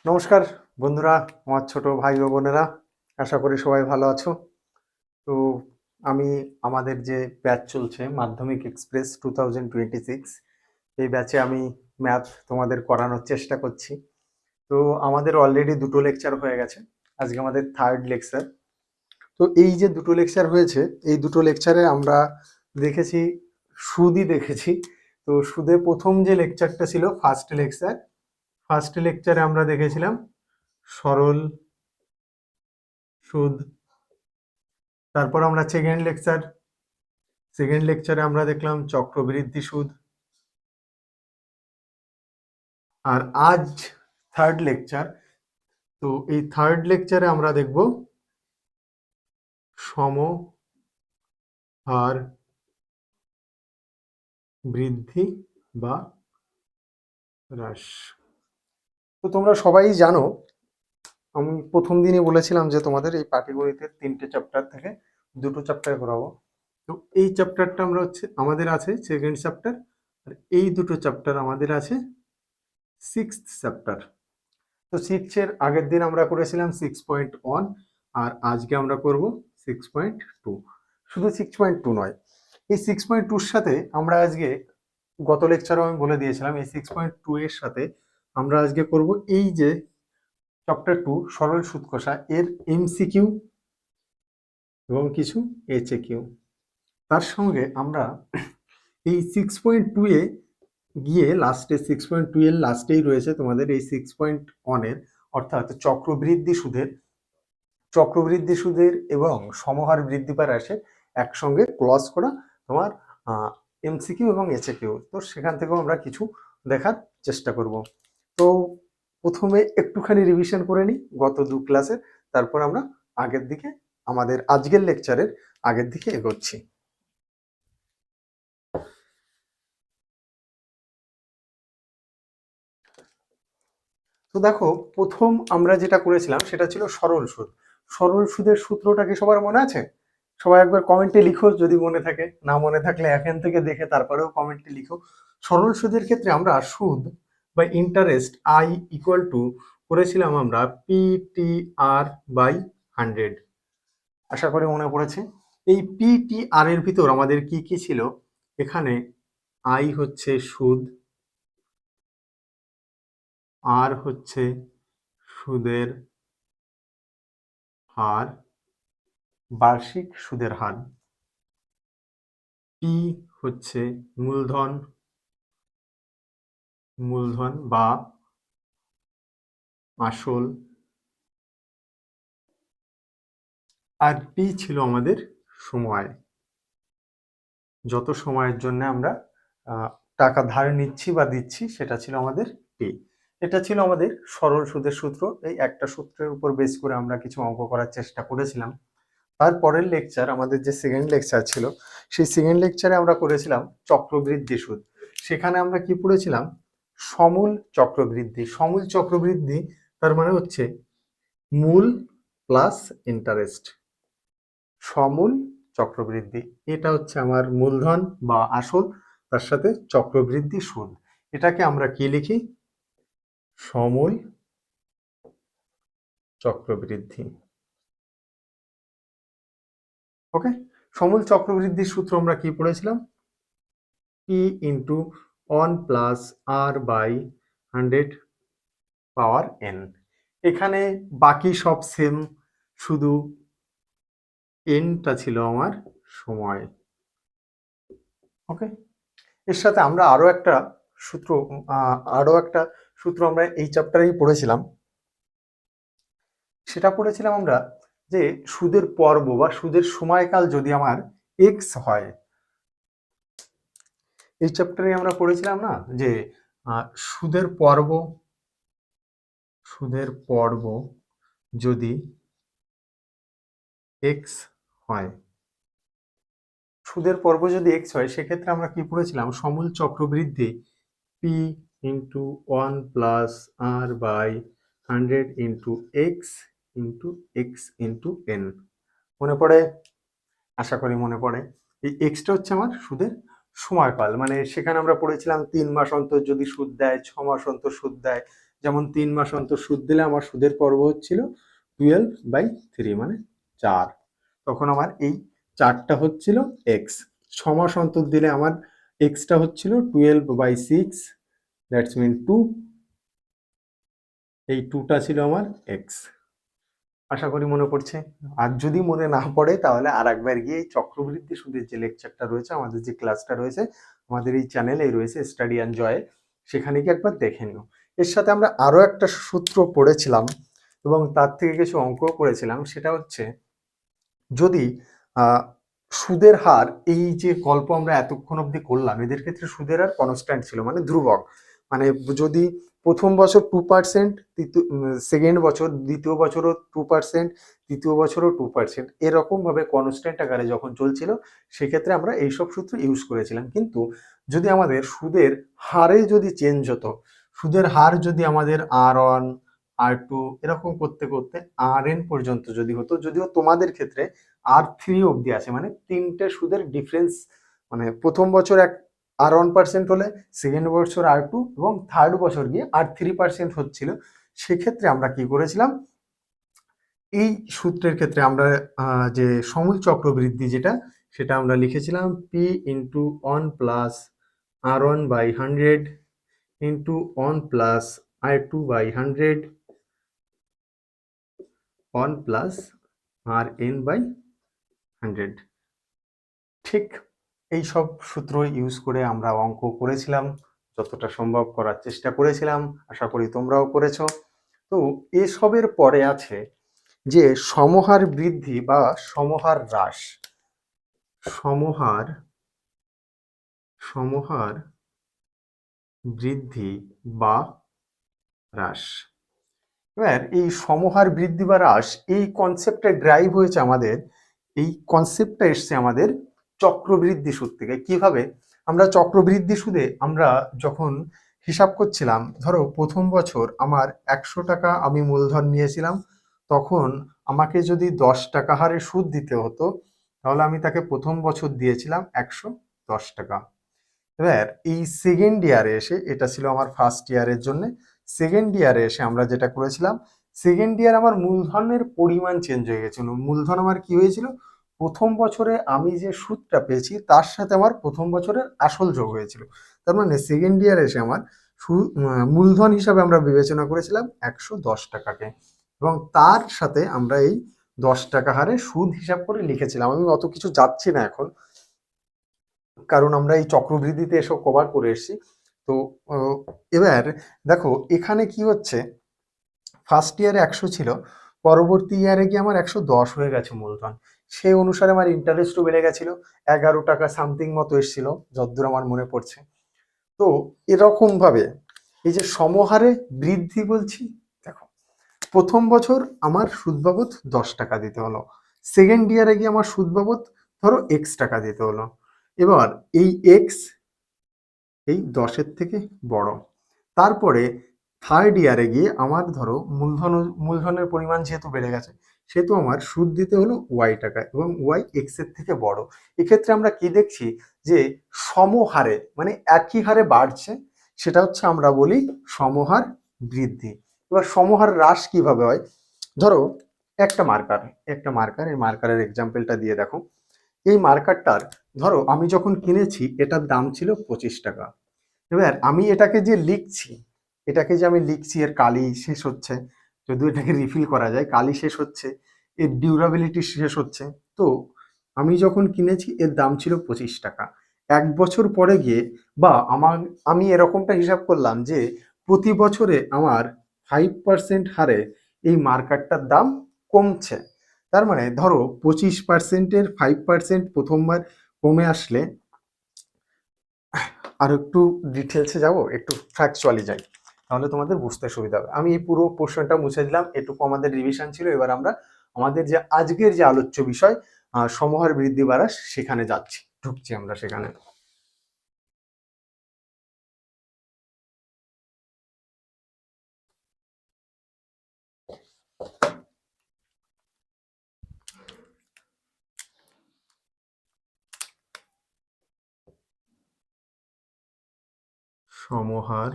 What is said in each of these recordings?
নমস্কার বন্ধুরা, আমার ছোট ভাই ও বোনেরা, আশা করি সবাই ভালো আছো। তো আমি আমাদের যে ব্যাচ চলছে মাধ্যমিক এক্সপ্রেস 2026, এই ব্যাচে আমি ম্যাথ তোমাদের করানোর চেষ্টা করছি। তো আমাদের অলরেডি দুটো লেকচার হয়ে গেছে, আজকে আমাদের থার্ড লেকচার। তো এই যে দুটো লেকচার হয়েছে, এই দুটো লেকচারে আমরা দেখেছি সুদই দেখেছি। তো সুদে প্রথম যে লেকচারটা ছিল ফার্স্ট লেকচারে আমরা দেখেছিলাম সরল সুদ। তারপর আমরা সেকেন্ড লেকচারে আমরা দেখলাম চক্রবৃদ্ধি সুদ। আর আজ থার্ড লেকচার। তো এই থার্ড লেকচারে আমরা দেখব সমহার বৃদ্ধি বা হ্রাস। তো তোমরা সবাই জানো, আমি প্রথম দিনই বলেছিলাম যে তোমাদের এই পাটিগণিতের 3টে চ্যাপ্টার থেকে 2টো চ্যাপ্টার করাবো। তো এই চ্যাপ্টারটা আমাদের আছে সেকেন্ড চ্যাপ্টার, আর এই দুটো চ্যাপ্টার আমাদের আছে সিক্সথ চ্যাপ্টার। তো সিক্সের আগের দিন আমরা করেছিলাম 6.1, আর আজকে আমরা করব 6.2। শুধু 6.2 নয়, এই 6.2-র সাথে আমরা আজকে, গত লেকচারও আমি বলে দিয়েছিলাম, এই 6.2 এর সাথে আমরা আজকে করব এই যে চ্যাপ্টার 2 সরল সুদ কষা, এর এমসিকিউ এবং কিছু এইচএকিউ। তার সঙ্গে আমরা এই 6.2 এ গিয়ে লাস্টে 6.2 এর লাস্টেই রয়েছে তোমাদের এই 6.1 এর, অর্থাৎ চক্রবৃদ্ধি সুদের এবং সমহার বৃদ্ধি বা হ্রাসে একসঙ্গে ক্লজ করা তোমার এমসিকিউ এবং এইচএকিউ। তো সেখান থেকেও আমরা কিছু দেখার চেষ্টা করব। তো প্রথমে একটুখানি রিভিশন করে নিই গত দু ক্লাসে, তারপর আমরা আগের দিকে আমাদের আজকের লেকচারের আগের দিকে এগোচ্ছি। তো দেখো, প্রথম আমরা যেটা করেছিলাম সেটা ছিল সরল সুদ। সরল সুদের সূত্রটা কি সবার মনে আছে? সবাই একবার কমেন্টে লিখো যদি মনে থাকে, না মনে থাকলে এখান থেকে দেখে তারপরেও কমেন্টে লিখো। সরল সুদের ক্ষেত্রে আমরা সুদ বা ইন্টারেস্ট আই ইকুয়াল টু করেছিলাম আমরা PTR বাই 100। আশা করি মনে পড়েছে। এই PTR এর ভিতর আমাদের কি কি ছিল? এখানে আই হচ্ছে সুদ, আর হচ্ছে সুদের হার, বার্ষিক সুদের হার, পি হচ্ছে মূলধন বা আসল, আর পি ছিল আমাদের সময়, যত সময়ের জন্য আমরা টাকা ধার নিচ্ছি বা দিচ্ছি সেটা ছিল আমাদের পি। এটা ছিল আমাদের সরল সুদের সূত্র। এই একটা সূত্রের উপর বেস করে আমরা কিছু অঙ্ক করার চেষ্টা করেছিলাম। তারপরের লেকচার, আমাদের যে সেকেন্ড লেকচার ছিল, সেই সেকেন্ড লেকচারে আমরা করেছিলাম চক্রবৃদ্ধি সুদ। সেখানে আমরা কি পড়েছিলাম? সমূল চক্রবৃদ্ধি। সমূল চক্রবৃদ্ধি তার মানে হচ্ছে মূল প্লাস ইন্টারেস্ট। সমূল চক্রবৃদ্ধি, এটা হচ্ছে আমার মূলধন বা আসল, তার সাথে চক্রবৃদ্ধি সুদ। এটাকে আমরা কি লিখি? সমূল চক্রবৃদ্ধি। ওকে, সমূল চক্রবৃদ্ধির সূত্র আমরা কি পড়েছিলাম? P into 1 plus R by 100 power N। এখানে বাকি সব সেম, শুধু Nটা ছিল আমার সময়। ওকে, এর সাথে আমরা আরো একটা সূত্র আমরা এই চ্যাপ্টারেই পড়েছিলাম। সেটা পড়েছিলাম আমরা যে সুদের পর্ব বা সুদের সময়কাল যদি আমার এক্স হয়। এই চ্যাপ্টারে আমরা পড়েছিলাম না যে সুদের পর্ব যদি এক্স হয়, সেক্ষেত্রে আমরা কি পড়েছিলাম? সমূল চক্রবৃদ্ধি P into 1 plus R by 100 into X into N. মনে পড়ে? আশা করি মনে পড়ে। এই এক্সটা হচ্ছে আমার সুদের সময়কাল, মানে সেখানে আমরা পড়েছিলাম 3 মাস অন্তর যদি সুদ দেয়, 6 মাস অন্তর সুদ দেয়। যেমন 3 মাস অন্তর সুদ দিলে আমার সুদের পর্ব হচ্ছিল 12/3 মানে 4, তখন আমার এই 4টা হচ্ছিল এক্স। 6 মাস অন্তর দিলে আমার এক্সটা হচ্ছিল 12/6, দ্যাটস মিন 2, এই 2টা ছিল আমার এক্স। আশা করি মনে পড়ছে। আর যদি মনে না পড়ে তাহলে আর একবার গিয়ে এই চক্রবৃদ্ধি সুদের যে লেকচারটা রয়েছে, আমাদের যে ক্লাসটা রয়েছে আমাদের এই চ্যানেলেই রয়েছে স্টাডি অ্যান্ড জয়, সেখানে গিয়ে একবার দেখে নিও। এর সাথে আমরা আরো একটা সূত্র পড়েছিলাম এবং তার থেকে কিছু অঙ্ক করেছিলাম, সেটা হচ্ছে যদি সুদের হার, এই যে গল্প আমরা এতক্ষণ অবধি করলাম এদের ক্ষেত্রে সুদের হার কনস্ট্যান্ট ছিল মানে ধ্রুবক, মানে যদি প্রথম বছর 2%, সেকেন্ড বছর, দ্বিতীয় বছরও 2%, তৃতীয় বছরও 2%, এরকম ভাবে কনস্ট্যান্ট আকারে যখন চলছিল সেক্ষেত্রে আমরা এইসব সূত্র ইউজ করেছিলাম। কিন্তু যদি আমাদের সুদের হারে যদি চেঞ্জ হতো, সুদের হার যদি আমাদের R1 R2 এরকম করতে করতে Rn পর্যন্ত যদি হতো, যদিও তোমাদের ক্ষেত্রে R3 অবধি আছে, মানে 3টে সুদের ডিফারেন্স, মানে প্রথম বছর R1% হলে সেকেন্ড বছর R2 এবং থার্ড বছর গিয়ে R3% হচ্ছিল। সেক্ষেত্রে আমরা কি করেছিলাম, এই সূত্রের ক্ষেত্রে আমরা যে সমূল চক্রবৃদ্ধি যেটা, সেটা আমরা লিখেছিলাম P into 1 plus R1/100 into 1 plus R2/100 1 plus Rn/100। ঠিক এই সব সূত্র ইউজ করে আমরা অঙ্ক করেছিলাম, যতটা সম্ভব করার চেষ্টা করেছিলাম, আশা করি তোমরাও করেছো। তো এসবের পরে আছে যে সমহার বৃদ্ধি বা সমহার হ্রাস, সমহার সমহার বৃদ্ধি বা হ্রাস। এবার এই সমহার বৃদ্ধি বা হ্রাস, এই কনসেপ্টটা ড্রাইভ হয়েছে আমাদের, এই কনসেপ্টটা এসছে আমাদের চক্রবৃদ্ধি সুদ থেকে। কিভাবে আমরা চক্রবৃদ্ধি সুদে আমরা যখন হিসাব করছিলাম, ধরো প্রথম বছর আমার 100 টাকা আমি মূলধন নিয়েছিলাম, তখন আমাকে যদি 10 টাকা হারে সুদ দিতে হতো, তাহলে আমি তাকে প্রথম বছর দিয়েছিলাম 110 টাকা। এবার এই সেকেন্ড ইয়ারে এসে, এটা ছিল আমার ফার্স্ট ইয়ারের জন্য, সেকেন্ড ইয়ারে এসে আমরা যেটা করেছিলাম, সেকেন্ড ইয়ার আমার মূলধনের পরিমাণ চেঞ্জ হয়ে গেছিল। মূলধন আমার কি হয়েছিল, প্রথম বছরে আমি যে সুদটা পেয়েছি তার সাথে আমার প্রথম বছরের আসল যোগ হয়েছিল। তার মানে সেকেন্ড ইয়ারে এসে আমার মূলধন হিসাবে আমরা বিবেচনা করেছিলাম 110 টাকাকে, এবং তার সাথে আমরা এই 10 টাকা হারে সুদ হিসাব করে লিখেছিলাম। আমি অত কিছু যাচ্ছি না এখন, কারণ আমরা এই চক্রবৃদ্ধিতে এসব কভার করে এসেছি। তো এবার দেখো এখানে কি হচ্ছে, ফার্স্ট ইয়ারে 100 ছিল, পরবর্তী ইয়ারে গিয়ে আমার 110 হয়ে গেছে মূলধন, সেই অনুসারে আমার ইন্টারেস্টও বেড়ে গেছিল, 11 টাকা সামথিং মতো এসেছিল যতদূর আমার মনে পড়ছে। তো এরকম ভাবে এই যে সমহারে বৃদ্ধি বলছি, দেখো প্রথম বছর আমার সুদ বাবদ 10 টাকা দিতে হলো, সেকেন্ড ইয়ারে গিয়ে আমার সুদ বাবদ ধরো X টাকা দিতে হলো। এবার এই এক্স এই 10-এর থেকে বড়, তারপরে থার্ড ইয়ারে গিয়ে আমার ধরো মূলধনের পরিমাণ যেহেতু বেড়ে গেছে, সেহেতু আমার সুদ দিতে হলো Y টাকা এবং Y X-এর থেকে বড়। এক্ষেত্রে আমরা কি দেখছি, যে সমহারে মানে একই হারে বাড়ছে, সেটা হচ্ছে আমরা বলি সমহার বৃদ্ধি। এবার সমহার হ্রাস কিভাবে হয়, ধরো একটা মার্কার, এই মার্কারের এক্সাম্পলটা দিয়ে দেখো। এই মার্কারটার, ধরো আমি যখন কিনেছি এটার দাম ছিল 25 টাকা। এবার আমি এটাকে যে লিখছি, এর কালি শেষ হচ্ছে, যদিও এটাকে রিফিল করা যায়, কালি শেষ হচ্ছে, এর ডিউরাবিলিটি শেষ হচ্ছে। তো আমি যখন কিনেছি এর দাম ছিল 25 টাকা, 1 বছর পরে গিয়ে, বা আমি এরকমটা হিসাব করলাম যে প্রতি বছরে আমার 5% হারে এই মার্কারটার দাম কমছে। তার মানে ধরো 25%-এর 5% প্রথমবার কমে আসলে, আর একটু ডিটেলসে যাব, একটু ফ্যাকচুয়ালি যাই, তাহলে তোমাদের বুঝতে সুবিধা হবে। আমি এই পুরো পোর্শনটা মুছে দিলাম, এটুকু আমাদের রিভিশন ছিল। এবার আমরা আমাদের যে আজকের যে আলোচ্য বিষয় সমহার বৃদ্ধি বাড়াস, সেখানে ঢুকছি আমরা সেখানে। সমহার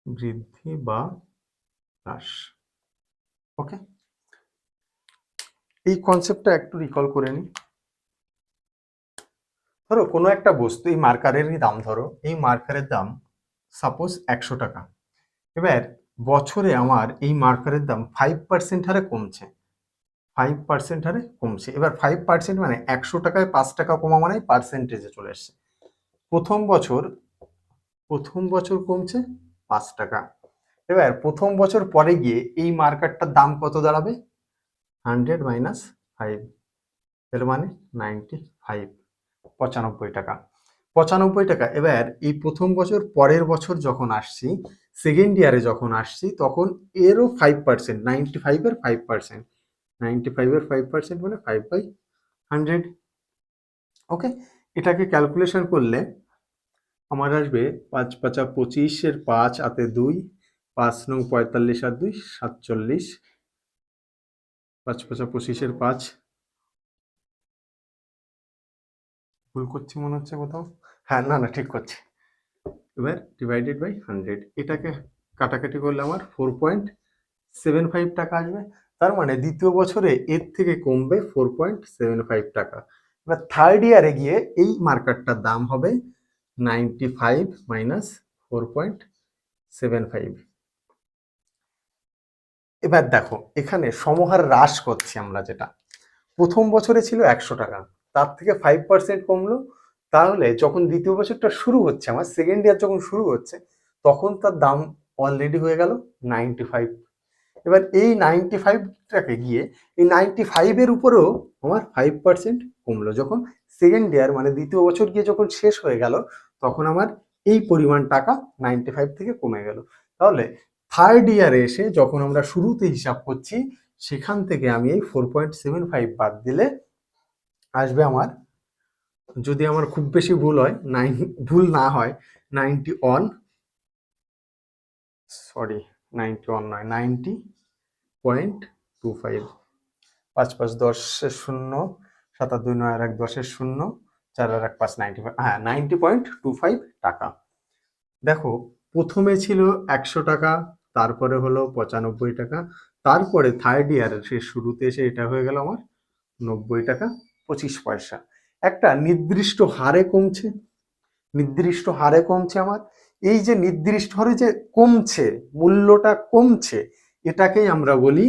বৃদ্ধি বা হ্রাস। ওকে, এই কনসেপ্টটা একটু রিকল করে নিই। ধরো কোনো একটা বস্তু, এই মার্কারেরই দাম, ধরো এই মার্কারের দাম সাপোজ 100 টাকা। এবার বছরে আমার এই মার্কারের দাম 5% হারে কমছে, 5% হারে কমছে। এবার 5% মানে 100 টাকায় 5 টাকা কমা মানে পার্সেন্টেজে চলে এসছে। প্রথম বছর কমছে 5 টাকা। এবার প্রথম বছর পরে গিয়ে এই মার্কারটার দাম কত দাঁড়াবে? 100 মাইনাস 5, এর মানে 95, 95 টাকা। 95 টাকা। এবার এই প্রথম বছর পরের বছর যখন আসছি, সেকেন্ড ইয়ারে যখন আসছি, তখন এরও 5%, 95 এর 5%, 95 এর 5% মানে 5/100। ওকে, এটাকে ক্যালকুলেশন করলে আমার আসবে 5 5 25 এর 5 হাতে 2, 5 9 45 আর 2 47, 5 5 25 এর 5, ভুল করছি মনে হচ্ছে কোথাও। হ্যাঁ, না ঠিক করছি। এবার ডিভাইডেড বাই 100, এটাকে কাটাকাটি করলে আমার 4.75 টাকা আসবে। তার মানে দ্বিতীয় বছরে এর থেকে কমবে 4.75 টাকা। এবার থার্ড ইয়ারে গিয়ে এই মার্কারটার দাম হবে 95 মাইনাস 4.75। এবার দেখো এখানে সমহার হ্রাস করছি আমরা, যেটা প্রথম বছরে ছিল 100 টাকা, তার থেকে 5% কমলো। তাহলে যখন দ্বিতীয় বছরটা শুরু হচ্ছে, আমার সেকেন্ড ইয়ার যখন শুরু হচ্ছে, তখন তার দাম অলরেডি হয়ে গেল 95। এবার এই 95টাকে গিয়ে এই 95 এর উপরেও আমার 5% কমলো। যখন সেকেন্ড ইয়ার মানে দ্বিতীয় বছর গিয়ে যখন শেষ হয়ে গেল, তখন আমার এই পরিমাণ টাকা 95 থেকে কমে গেল। তাহলে থার্ড ইয়ারে এসে যখন আমরা শুরুতে হিসাব করছি, সেখান থেকে আমি এই 4.75 বাদ দিলে আসবে আমার, যদি আমার খুব বেশি ভুল না হয়, 91, সরি 91 নয়, 90.25। 5 5 10-এর 0, 7 আর 2 9 আর 1 10-এর 0, 4 আর 1 5, 95, হ্যাঁ 90.25 টাকা। দেখো প্রথমে ছিল 100 টাকা, তারপরে হলো 95 টাকা, তারপরে থার্ড ইয়ারের শেষ শুরুতে এসে এটা হয়ে গেল আমার 90 টাকা 25 পয়সা। একটা নির্দিষ্ট হারে কমছে, নির্দিষ্ট হারে কমছে আমার। এই যে নির্দিষ্ট হারে যে কমছে, মূল্যটা কমছে, এটাকেই আমরা বলি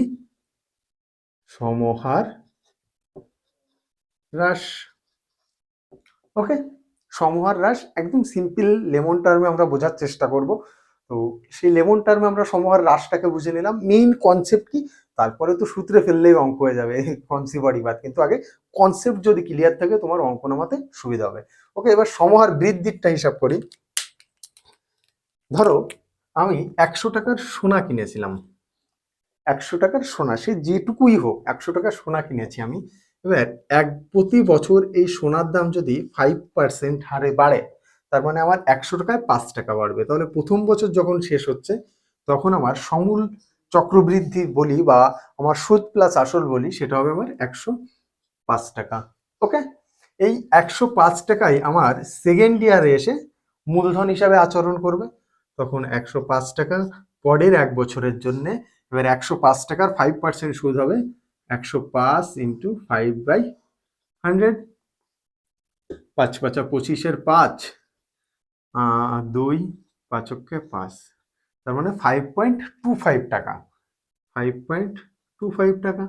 সমহার হ্রাস। ওকে, সমহার হ্রাস একদম সিম্পল লেমন টার্মে আমরা বোঝার চেষ্টা করব। তো সেই লেমন টার্মে আমরা সমহার হ্রাসটাকে বুঝে নিলাম, মেইন কনসেপ্ট কি, তারপরে তো সূত্রে ফেললেই অঙ্ক হয়ে যাবে, কনসিপারি বাদ। কিন্তু আগে কনসেপ্ট যদি ক্লিয়ার থাকে, তোমার অঙ্ক নামাতে সুবিধা হবে। ওকে, এবার সমহার বৃদ্ধিরটা হিসাব করি। ধরো আমি 100 টাকার সোনা কিনেছিলাম, 100 টাকার সোনা, সে যেটুকুই হোক, 100 টাকার সোনা কিনেছি আমি। এবার প্রতি বছর এই সোনার দাম যদি 5% হারে বাড়ে, তার মানে আমার 100 টাকায় 5 টাকা বাড়বে। তাহলে প্রথম বছর যখন শেষ হচ্ছে, তখন আমার সমূল চক্রবৃদ্ধি বলি বা আমার সুদ প্লাস আসল বলি, সেটা হবে আমার 105 টাকা। ওকে, এই 105 টাকাই আমার সেকেন্ড ইয়ারে এসে মূলধন হিসাবে আচরণ করবে। তখন 105 টাকা পরের এক বছরের জন্য, এবার 105 টাকার 5% সুদ হবে 105 ইন্টু 5/100, 5 5 25-এর 5, 2 5 5, তার মানে 5.25 টাকা, 5.25 টাকা।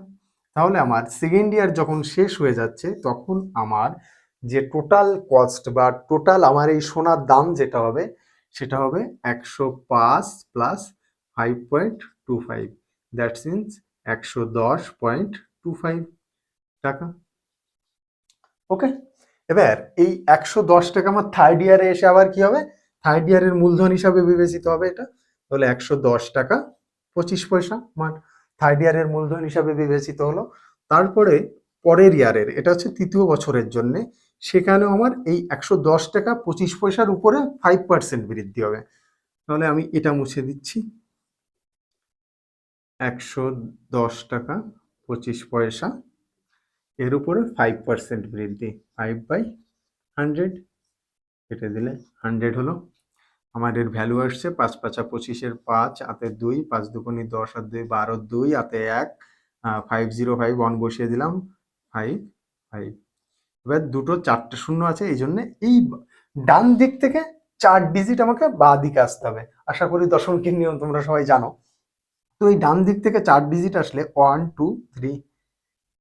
তাহলে আমার সেকেন্ড ইয়ার যখন শেষ হয়ে যাচ্ছে, তখন আমার যে টোটাল কস্ট বা টোটাল আমার এই সোনার দাম যেটা হবে, সেটা হবে 105 প্লাস 5.25, দ্যাটস মিনস 110.25 টাকা। ওকে, এবার এই 110 টাকা আমার থার্ড ইয়ারে এসে আবার কি হবে, থার্ড ইয়ারের মূলধন হিসাবে বিবেচিত হবে এটা। তাহলে 110 টাকা 25 পয়সা আমার থার্ড ইয়ারের মূলধন হিসাবে বিবেচিত হলো। তারপরে পরের ইয়ারের, এটা হচ্ছে তৃতীয় বছরের জন্য, সেখানেও আমার এই 110 টাকা 25 পয়সার উপরে 5% বৃদ্ধি হবে। তাহলে আমি এটা মুছে দিচ্ছি, 110 টাকা 25 পয়সা, এর উপরে 5% বৃদ্ধি, 5/100। কেটে দিলে 100 হলো। আমার এর ভ্যালু আসছে 5 5 25 5 হাতে 2, 5 দুগুণে 10 আর 2 12, 2 হাতে 1, 505 1 বসিয়ে দিলাম 5 5। এবার দুটো 4টে শূন্য আছে, এই জন্য এই ডান দিক থেকে 4 ডিজিট আমাকে বাঁ দিকে আসতে হবে। আশা করি দশমিকের নিয়ম তোমরা সবাই জানো। তো এই ডান দিক থেকে 4 ডিজিট আসলে 1 2 3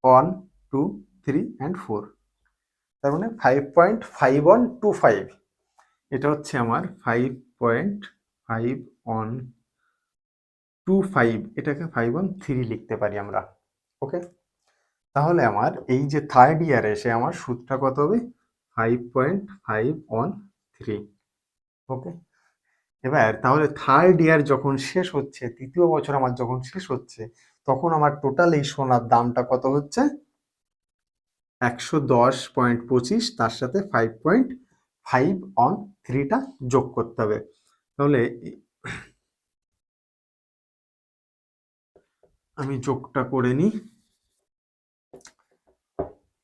1 2 3 and 4, তার মানে 5.5125। এটা হচ্ছে আমার 5.5125, এটাকে 513 লিখতে পারি আমরা। ওকে, তাহলে আমার এই যে থার্ড ইয়ারে এসে আমার সুদটা কত হবে? 5.513। ওকে, এবার তাহলে থার্ড ইয়ার যখন শেষ হচ্ছে, তৃতীয় বছর আমার যখন শেষ হচ্ছে, তখন আমার টোটাল এই সোনার দামটা কত হচ্ছে? 110.25, তার সাথে 5.513টা যোগ করতে হবে। তাহলে আমি যোগটা করে নিই।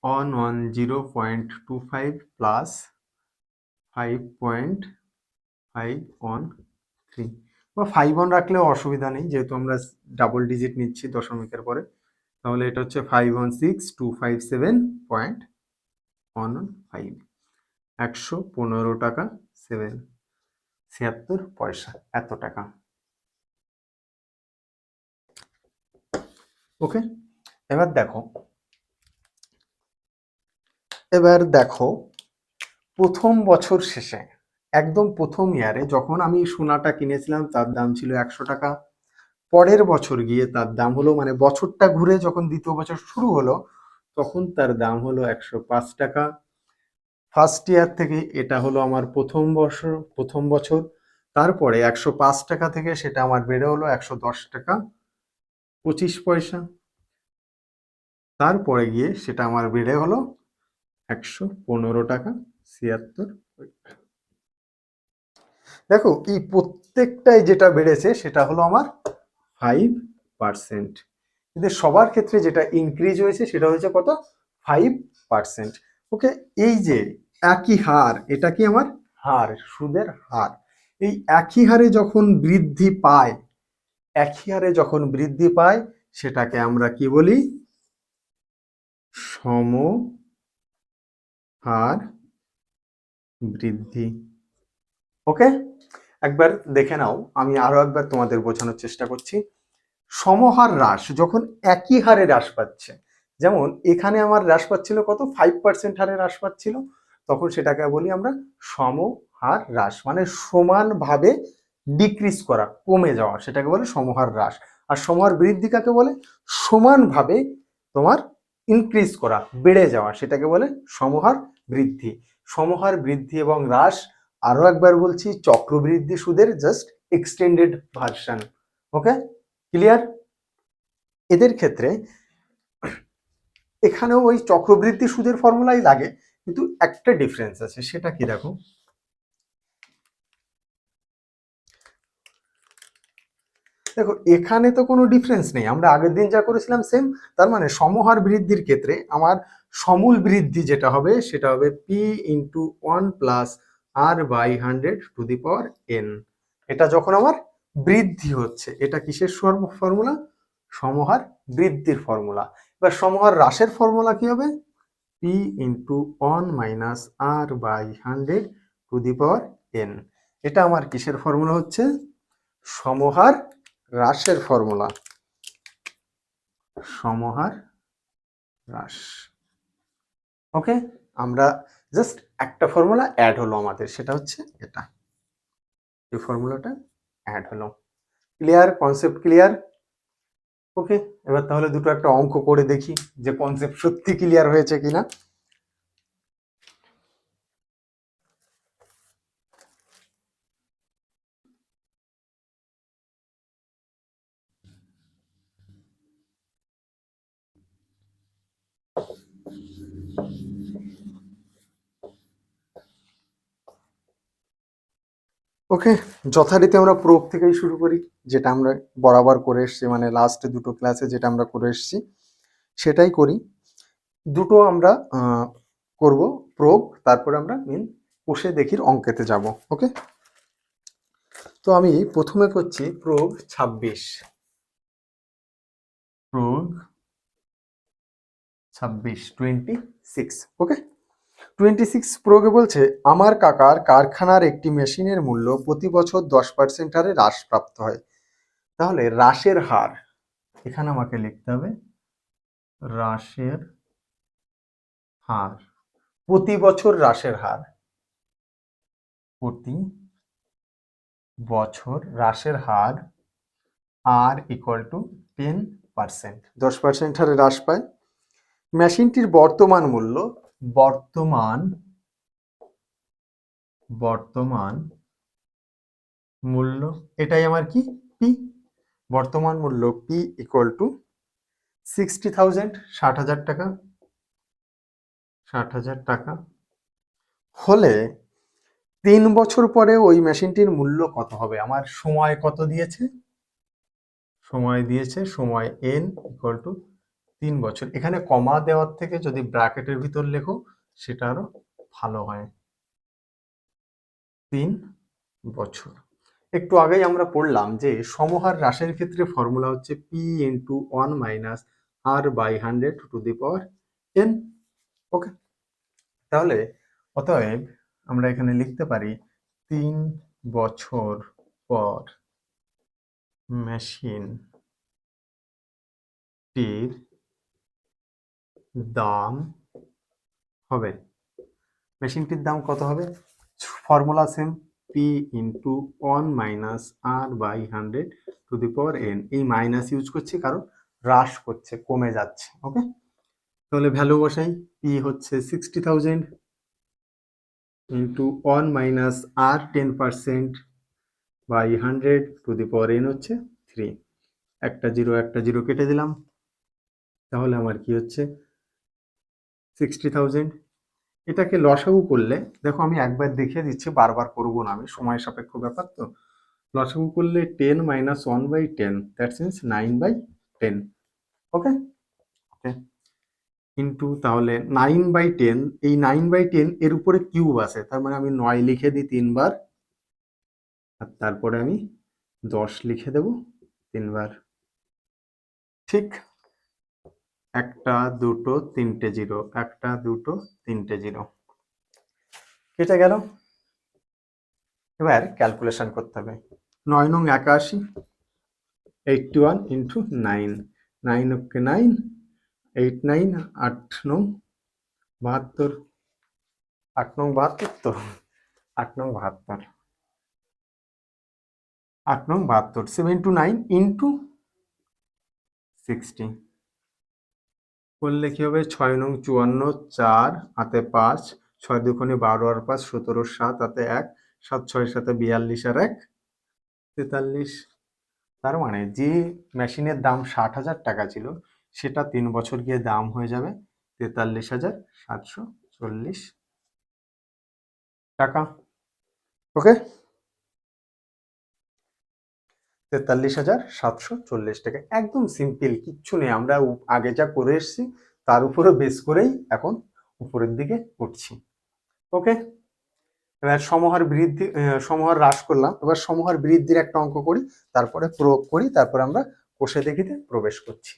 110.25 প্লাস 5.513, বা 5 রাখলেও অসুবিধা নেই, যেহেতু আমরা ডাবল ডিজিট নিচ্ছি দশমিকের পরে। তাহলে এটা হচ্ছে 516,257.15, 115 টাকা 76 পয়সা, এত টাকা। ওকে, এবার দেখো প্রথম বছর শেষে, একদম প্রথম ইয়ারে যখন আমি সোনাটা কিনেছিলাম তার দাম ছিল 100 টাকা। পরের বছর গিয়ে তার দাম হলো, মানে বছরটা ঘুরে যখন দ্বিতীয় বছর শুরু হলো, তখন তার দাম হলো 105 টাকা। ফার্স্ট ইয়ার থেকে এটা হলো আমার প্রথম বছর। তারপরে 105 টাকা থেকে সেটা আমার বেড়ে হলো 110 টাকা 25 পয়সা। তারপরে গিয়ে সেটা আমার বেড়ে হলো 115 টাকা 76 পয়সা। দেখো এই প্রত্যেকটাই যেটা বেড়েছে সেটা হলো আমার 5%, কিন্তু সবার ক্ষেত্রে যেটা ইনক্রিজ হয়েছে সেটা হয়েছে কত? 5%। ওকে, এই যে একই হার, এটা কি আমার হার, সুদের হার। এই একই হারে যখন বৃদ্ধি পায় সেটাকে আমরা কি বলি? সমহার বৃদ্ধি। ওকে, একবার দেখে নাও, আমি আরো একবার তোমাদের বোঝানোর চেষ্টা করছি। সমহার হ্রাস যখন একই হারে হ্রাস পাচ্ছে, যেমন এখানে আমার হ্রাস পাচ্ছিল কত? 5% হারে হ্রাস পাচ্ছিল, তখন সেটাকে বলি আমরা সমহার হ্রাস, মানে সমানভাবে ডিক্রিজ করা, কমে যাওয়া, সেটাকে বলে সমহার হ্রাস। আর সমহার বৃদ্ধি কাকে বলে? সমানভাবে তোমার ইনক্রিজ করা, বেড়ে যাওয়া, সেটাকে বলে সমহার বৃদ্ধি। সমহার বৃদ্ধি এবং হ্রাস, আরো একবার বলছি, চক্রবৃদ্ধি সুদের জাস্ট এক্সটেন্ডেড ভার্সন। ওকে, ক্লিয়ার? এদের ক্ষেত্রে এখানেও ওই চক্রবৃদ্ধি সুদের ফর্মুলাই লাগে, কিন্তু একটা ডিফারেন্স আছে, সেটা কি দেখো। দেখো এখানে তো কোনো ডিফারেন্স নেই, আমরা আগের দিন যা করেছিলাম সেম। তার মানে সমহার বৃদ্ধির ক্ষেত্রে আমার সমূল বৃদ্ধি যেটা হবে সেটা হবে P into 1 plus R by 100 to the power n। এটা যখন আমার বৃদ্ধি হচ্ছে, এটা কিসের ফর্মুলা? সমহার বৃদ্ধির ফর্মুলা। এবার সমহার হ্রাসের ফর্মুলা কি হবে? P into 1 minus R by 100 to the power n। এটা আমার কিসের ফর্মুলা হচ্ছে? সমহার হ্রাসের ফর্মুলা, সমহার হ্রাস। ওকে, আমরা জাস্ট একটা ফর্মুলা অ্যাড হলো আমাদের, সেটা হচ্ছে এটা, এই ফর্মুলাটা অ্যাড হলো। ক্লিয়ার? Concept clear? ওকে, এবার তাহলে দুটো একটা অঙ্ক করে দেখি যে কনসেপ্ট সত্যি ক্লিয়ার হয়েছে কিনা। ওকে, যথারীতি আমরা প্রোগ থেকেই শুরু করি, যেটা আমরা বরাবর করে এসছি, মানে লাস্ট দুটো ক্লাসে যেটা আমরা করে এসছি সেটাই করি। দুটো আমরা করব প্রোগ, তারপরে আমরা মেন কোষে দেখির অঙ্কেতে যাব। ওকে, তো আমি প্রথমে করছি প্রয়োগ 26। প্রয়োগ 26 ওকে। 26 প্রয়োগে বলছে আমার কাকার কারখানার একটি মেশিনের মূল্য প্রতি বছর 10% হারে হ্রাসপ্রাপ্ত হয়। তাহলে হ্রাসের হার এখানে আমাকে লিখতে হবে হ্রাসের হার, প্রতি বছর হ্রাসের হার, প্রতি বছর হ্রাসের হার আর ইকুয়াল টু 10%, 10% হারে হ্রাস পায়। মেশিনটির বর্তমান মূল্য, বর্তমান মূল্য এটাই আমার কি পি, বর্তমান মূল্য পি ইকুয়াল টু 60,000, 60,000 টাকা, 60,000 টাকা হলে 3 বছর পরে ওই মেশিনটির মূল্য কত হবে? আমার সময় কত দিয়েছে? সময় দিয়েছে, সময় এন ইকুয়াল টু 3 বছর। এখানে কমা দেওয়ার থেকে যদি ব্র্যাকেটের ভিতর লেখো সেটা আরো ভালো হয়। 3 বছর। একটু আগেই আমরা পড়লাম যে সমহার হ্রাসের ক্ষেত্রে ফর্মুলা হচ্ছে P into 1 minus R by 100 to the power n। Okay, তাহলে অতএব আমরা এখানে লিখতে পারি 3 বছর পর মেশিনটির দাম হবে, মেশিনটির দাম কত হবে? Formula same, P into 1 minus R by 100 to the power n। এই মাইনাস ইউজ করছি কারণ হ্রাস করছে, কমে যাচ্ছে। ওকে, তাহলে ভ্যালু বসাই, পি হচ্ছে 60,000 into 1 minus R 10% by 100 to the power n হচ্ছে 3। একটা জিরো কেটে দিলাম, তাহলে আমার কি হচ্ছে 60,000। এটাকে লসাগু করলে দেখো, আমি একবার দেখিয়ে দিচ্ছি, বারবার করবো না, আমি সময় সাপেক্ষ ব্যাপার তো। লসাগু করলে 10 minus 1/10, that means 9/10। Okay okay, into তাহলে 9/10, এই 9/10 এর উপরে কিউব আছে, তার মানে আমি 9 লিখে দিই 3 বার, আর তারপরে আমি 10 লিখে দেব 3 বার। ঠিক, একটা দুটো তিনটে জিরো, একটা দুটো তিনটে জিরো কেটে গেল। এবার ক্যালকুলেশন করতে হবে। 9 নং 81, 81 ইন্টু 9, 9 ওকে 9, 8 9, 8 নং 72, 8 নং 72 তো, 8 নং 72, 8 নং 72, 7 to 9 ইন্টু 60 করলে কি হবে? 6 নং 54, 4 হাতে 5, 6 দুগুণে 12 আর 5 17, 7 হাতে 1, 7 6 সাথে 42 আর 1 43। তার মানে যে মেশিনের দাম 60,000 টাকা ছিল সেটা 3 বছর গিয়ে দাম হয়ে যাবে 43,740 টাকা। ওকে, 43,740 টাকা, একদম সিম্পল, কিচ্ছু নেই। আমরা আগে যা করে এসেছি তার উপরে বেস করেই এখন উপরের দিকে উঠছি। ওকে, এবার সমহার বৃদ্ধি, সমহার হ্রাস করলাম, এবার সমহার বৃদ্ধির একটা অঙ্ক করি, তারপরে প্রয়োগ করি, তারপরে আমরা কোষে দেখিতে প্রবেশ করছি।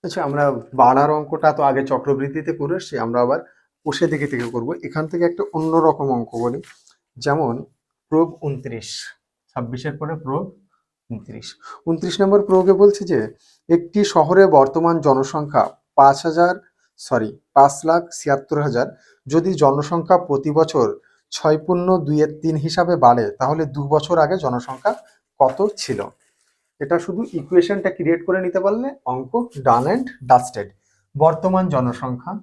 আচ্ছা, আমরা বাড়ার অঙ্কটা তো আগে চক্রবৃদ্ধিতে করে এসছি, আমরা আবার কোষে দেখে থেকে করব। এখান থেকে একটা অন্যরকম অঙ্ক বলি, যেমন প্রয়োগ 29, 26-এর পরে প্রয়োগ 29। 29 নম্বর প্রয়োগে বলছে যে একটি শহরে বর্তমান জনসংখ্যা 5,76,000। যদি জনসংখ্যা প্রতি বছর 6.2-3 হিসাবে বাড়ে, তাহলে 2 বছর আগে জনসংখ্যা কত ছিল? এটা শুধু ইকুয়েশনটা ক্রিয়েট করে নিতে পারলে অঙ্ক ডান অ্যান্ড ডাস্টেড। বর্তমান জনসংখ্যা,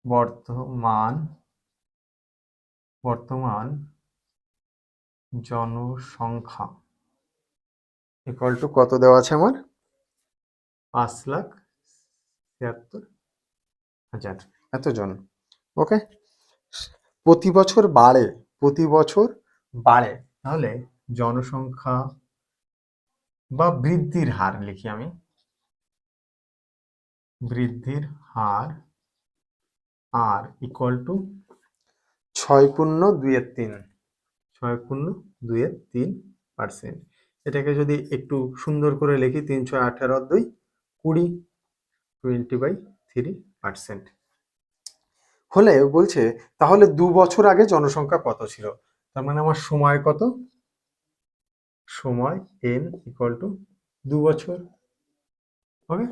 বর্তমান বর্তমান জনসংখ্যা ইকুয়াল টু কত দেওয়া আছে আমার? 5,73,000 এতজন। ওকে, প্রতি বছর বাড়ে, প্রতি বছর বাড়ে, তাহলে জনসংখ্যা বা বৃদ্ধির হার লিখি আমি, বৃদ্ধির হার আর ইকুয়াল টু 6.2-3, 6.2-3%। এটাকে যদি একটু সুন্দর করে লিখি, 318 20 20/3% হলে বলছে তাহলে 2 বছর আগে জনসংখ্যা কত ছিল। তার মানে আমার সময় কত, সময় n ইকুয়াল টু 2 বছর। ওকে,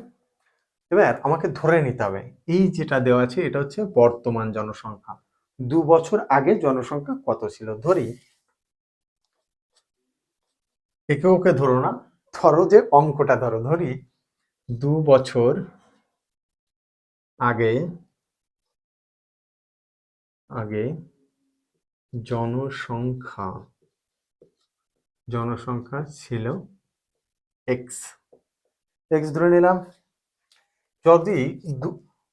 এবার আমাকে ধরে নিতে হবে এই যেটা দেওয়া আছে এটা হচ্ছে বর্তমান জনসংখ্যা, 2 বছর আগে জনসংখ্যা কত ছিল। ধরি একে ওকে ধরো না, ধরো যে অঙ্কটা ধরো, ধরি 2 বছর আগে আগে জনসংখ্যা ছিল এক্স, ধরে নিলাম। যদি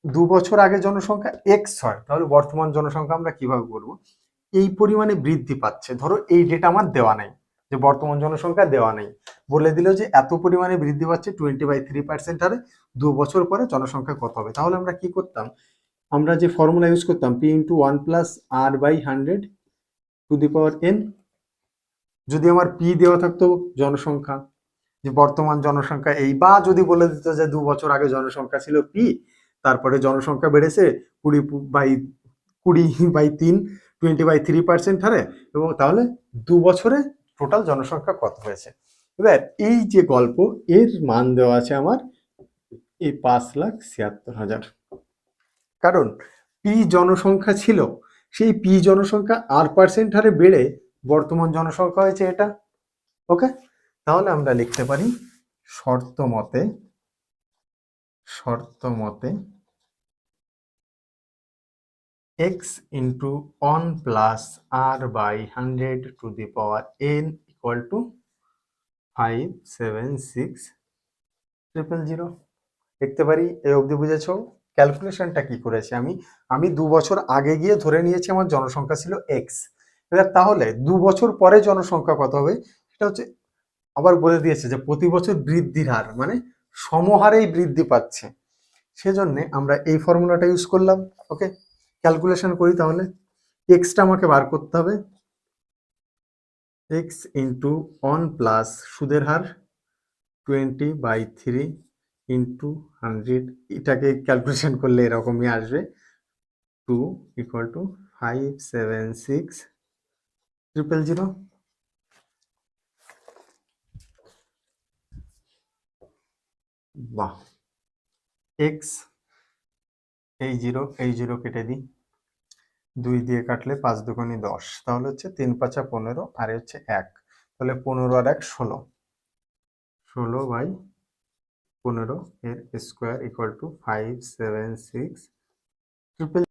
2 বছর আগে জনসংখ্যা এক্স হয় তাহলে বর্তমান জনসংখ্যা আমরা কিভাবে বলবো? এই পরিমাণে বৃদ্ধি পাচ্ছে, ধরো এই ডেটা আমার দেওয়া নাই, যে বর্তমান জনসংখ্যা দেওয়া নেই, বলে দিল যে এত পরিমাণে বৃদ্ধি পাচ্ছে 20/3% হারে, 2 বছর পরে জনসংখ্যা কত হবে। তাহলে আমরা কি করতাম, আমরা যে ফর্মুলা ইউজ করতাম p×1 + r/100⁴ n। যদি আমার p দেওয়া থাকতো জনসংখ্যা, যে বর্তমান জনসংখ্যা এই, বা যদি বলে দিত যে 2 বছর আগে জনসংখ্যা ছিল p, তারপরে জনসংখ্যা বেড়েছে 20/3 20/3% হারে, এবং তাহলে 2 বছরে টোটাল জনসংখ্যা কত হয়েছে। এবার এই যে গল্প, এর মান দেওয়া আছে আমার এই 5,76,000, কারণ পি জনসংখ্যা ছিল, সেই পি জনসংখ্যা r% হারে বেড়ে বর্তমান জনসংখ্যা হয়েছে এটা। ওকে, তাহলে আমরা লিখতে পারি শর্ত মতে x × 1 + r/100⁴n ইকুয়াল টু 576,000। লিখতে পারি। এই অবধি বুঝেছো? ক্যালকুলেশনটা কি করেছি আমি 2 বছর আগে গিয়ে ধরে নিয়েছি আমার জনসংখ্যা ছিল এক্স। এবার তাহলে 2 বছর পরে জনসংখ্যা কত হবে সেটা হচ্ছে, আবার বলে দিয়েছে যে প্রতি বছর বৃদ্ধির হার, মানে সমহারেই বৃদ্ধি পাচ্ছে, সেজন্য আমরা এই ফর্মুলাটা ইউজ করলাম। ওকে, ক্যালকুলেশন করি তাহলে। এক্সটা আমাকে বার করতে হবে, x × 1 + সুদের হার 20/3 × 100, এটাকে ক্যালকুলেশন করলে এরকমই আসবে, 2 ইকুয়াল টু 576,000। বাহ, এক্স এই 0 কেটে দিই, 2 দিয়ে কাটলে 5 দুগুণে 10, তাহলে হচ্ছে 3 × 5 = 15, আর হচ্ছে 1, তাহলে 15 আর 1 16, 16/15 এর স্কোয়ার ইকুয়াল টু 576,000।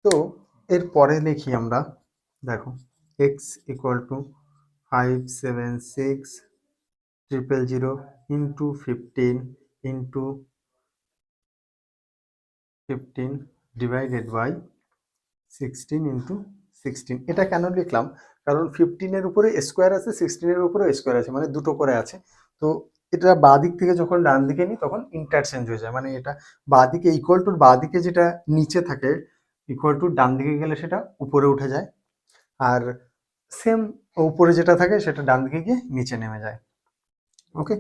তো এরপরে লিখি আমরা, দেখো x equal to 576,000 into 15 into 15 divided by 16 into 16। এটা কেন লিখলাম, কারণ 15-এর উপরে স্কোয়ার আছে, 16-এর উপরে স্কোয়ার আছে, মানে দুটো করে আছে। তো এটা বাঁ দিক থেকে যখন ডান দিকে নিই তখন ইন্টারচেঞ্জ হয়ে যায়, মানে এটা বাঁ দিকে ইকুয়াল টুর বাঁ দিকে যেটা নিচে থাকে, ইকুয়াল টুর ডান দিকে গেলে সেটা উপরে উঠে যায়, আর সেম উপরে যেটা থাকে সেটা ডান দিকে গিয়ে নিচে নেমে যায়। ওকে,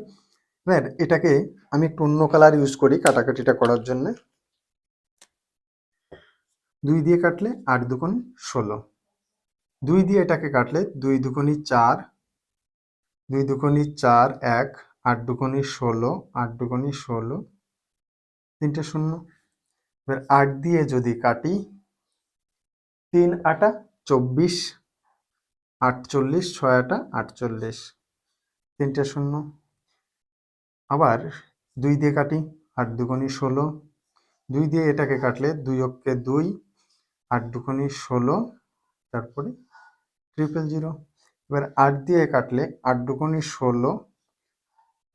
এবার এটাকে আমি একটু অন্য কালার ইউজ করি কাটাকাটিটা করার জন্য। 2 দিয়ে কাটলে 8 দুগুণে 16, 2 দিয়ে এটাকে কাটলে 2 দুগুণে 4, 2 দুগুণে 4 1, 8 দুগুণে 16, 8 দুগুণে 16, 3টে 0। এবার 8 দিয়ে যদি কাটি, 3 8 24, 48, 6 8 48, 3টে 0। আবার 2 দিয়ে কাটি, 8 দুগুণী 16, 2 দিয়ে এটাকে কাটলে 2 অক্ষে 2, 8 দুগুণী 16, তারপরে 000। এবার 8 দিয়ে কাটলে 8 দুগুণী 16,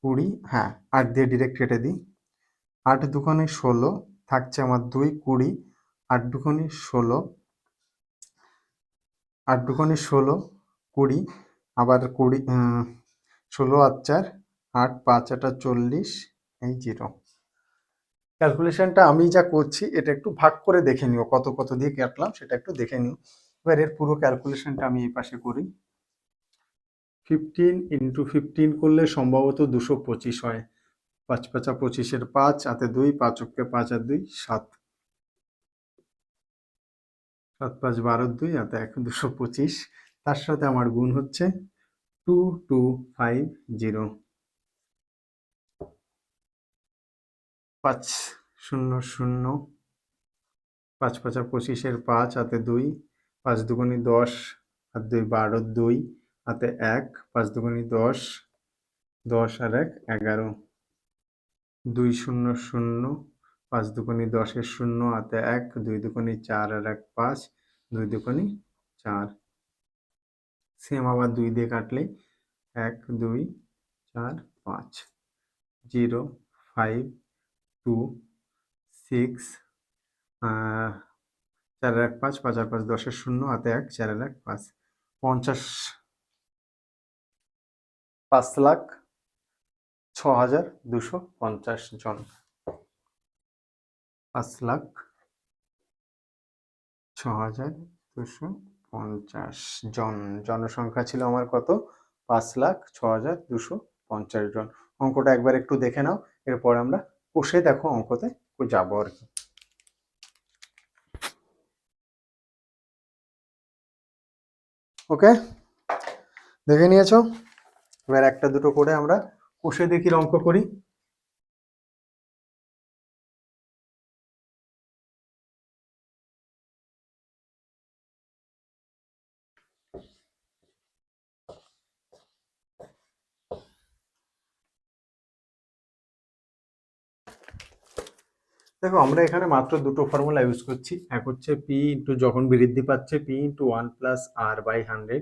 20, হ্যাঁ 8 দিয়ে ডিরেক্ট কেটে দিই। 8 দুগুণী 16, থাকছে আমার 2, 20, 8 দুগুণী 16, 8 দুগুণী 16, 20, আবার 20, 16 আর 4, 8, 5 8 40, এই 0। ক্যালকুলেশনটা আমি যা করছি এটা একটু ভাগ করে দেখে নিও, কত কত দিয়ে কাটলাম সেটা একটু দেখে নিও। এবার এর পুরো ক্যালকুলেশনটা আমি এই পাশে করি। 15 × 15 করলে সম্ভবত 225 হয়। 5 5 25, 5 হাতে 2, 5 অক্ষে 5 আর 2 7, 7 5 12, 2 হাতে 1, 225। তার সাথে আমার গুণ হচ্ছে 2250। 5 0 0, 5 5 25, 5 হাতে 2, 5 দুগুণী 10 আর 2 12, 2 হাতে 1, 5 দুগুণী 10, 10 আর 1 11, 2 0 0, 5 দুগুণী 10 এর 0 হাতে 1, 2 দুগুণী 4 আর 1 5, 2 দুগুণী 4। সেম আবার 2 দিয়ে কাটলে 1 2 4 5, 0 5 2 6, 4 আর 1 5, 5 আর 5 10 এর 0 হাতে 1, 4 আর 1 5, 50, 5,06,250 জন। 5,06,250 জন জনসংখ্যা ছিল আমার কত? 5,06,250 জন। অঙ্কটা একবার একটু দেখে নাও, এরপর আমরা কষে দেখো অঙ্কতে যাবো আর কি। ওকে, দেখে নিয়েছো? এবার একটা দুটো করে আমরা কষে দেখি অঙ্ক করি। দেখো আমরা এখানে মাত্র দুটো ফর্মুলা ইউজ করছি। এক হচ্ছে পি ইন্টু যখন বৃদ্ধি পাচ্ছে P into 1 plus R by 100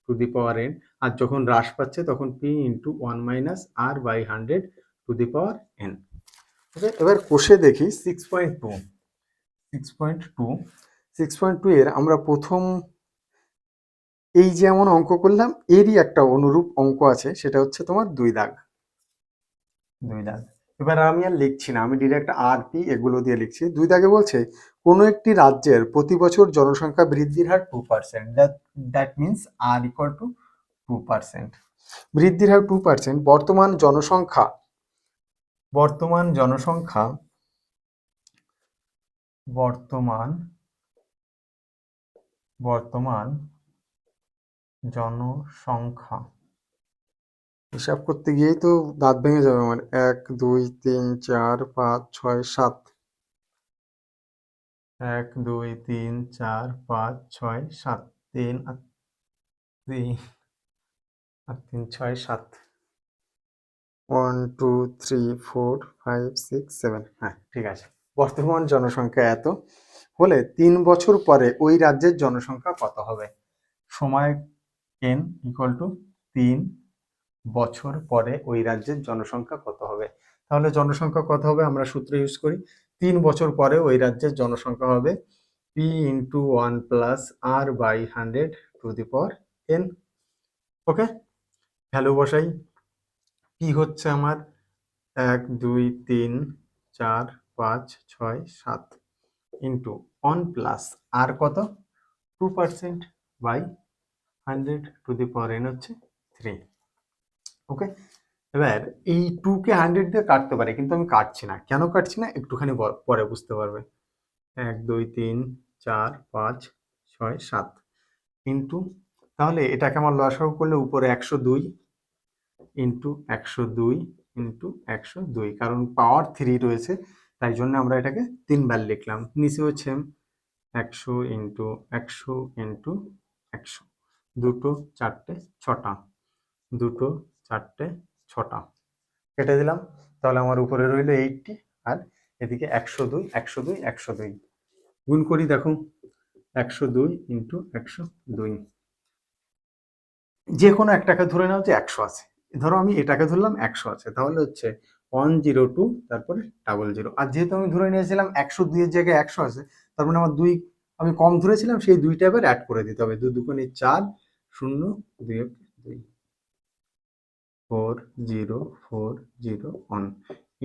to the power n, আর যখন হ্রাস পাচ্ছে তখন P into 1 minus R by 100 to the power n। Okay, এবার কষে দেখি 6.2। 6.2 এর আমরা প্রথম এই যেমন অঙ্ক করলাম এরই একটা অনুরূপ অঙ্ক আছে, সেটা হচ্ছে তোমার 2 দাগ। এবার আমি আর লিখছি না, আমি ডিরেক্ট আর পি এগুলো দিয়ে লিখছি। 2 দাগে বলছে কোনো একটি রাজ্যের প্রতি বছর জনসংখ্যা বৃদ্ধির হার 2%, that means R equal to 2%। বৃদ্ধির হার 2%। বর্তমান জনসংখ্যা বর্তমান জনসংখ্যা হিসাব করতে গিয়েই তো দাঁত ভেঙে যাবে আমার। 1 2 3 4 5 6 7, 1 2 3 4 5 6 7, 3 আর 3 6 7, 1 2 3 4 5 6 7। হ্যাঁ ঠিক আছে, বর্তমান জনসংখ্যা এত হলে 3 বছর পরে ওই রাজ্যের জনসংখ্যা কত হবে? সময় n ইকুয়াল টু 3 বছর পরে ওই রাজ্যের জনসংখ্যা কত হবে? তাহলে জনসংখ্যা কত হবে? আমরা সূত্র ইউজ করি। 3 বছর পরে ওই রাজ্যের জনসংখ্যা হবে P into 1 plus R by 100 to the power n। Okay, value বসাই। পি হচ্ছে আমার 1 2 3 4 5 6 7 ইন্টু 1 প্লাস আর কত? 2% by 100 to the power n হচ্ছে 3। ওকে, এবার এই 2 কে 100 দিয়ে কাটতে পারে, কিন্তু আমি কাটছি না। কেন কাটছি না একটুখানি পরে বুঝতে পারবে। 1 2 3 4 5 6 7 ইন্টু, তাহলে এটাকে আমার লসাগু করলে উপরে 102 ইন্টু 102 ইন্টু 102, কারণ পাওয়ার 3 রয়েছে তাই জন্য আমরা এটাকে 3 বার লিখলাম। নিচে হচ্ছে 100 ইন্টু 100 ইন্টু 100, দুটো চারটে ছটা, দুটো চারটে ছটা কেটে দিলাম। তাহলে আমার উপরে রইল 80 আর এদিকে 102 102 102 গুণ করি, দেখো 102 ইন্টু 102, যে কোনো একটাকে ধরে নাও যে 100 আছে, ধরো আমি এটাকে ধরলাম 100 আছে, তাহলে হচ্ছে 102 তারপরে 00। আর যেহেতু আমি ধরে নিয়েছিলাম 102 এর জায়গায় 100 আছে, তার মানে আমার 2 আমি কম ধরেছিলাম, সেই 2টা এবার অ্যাড করে দিতে হবে। 2 দুগুণে 4, 0 2 2, 40401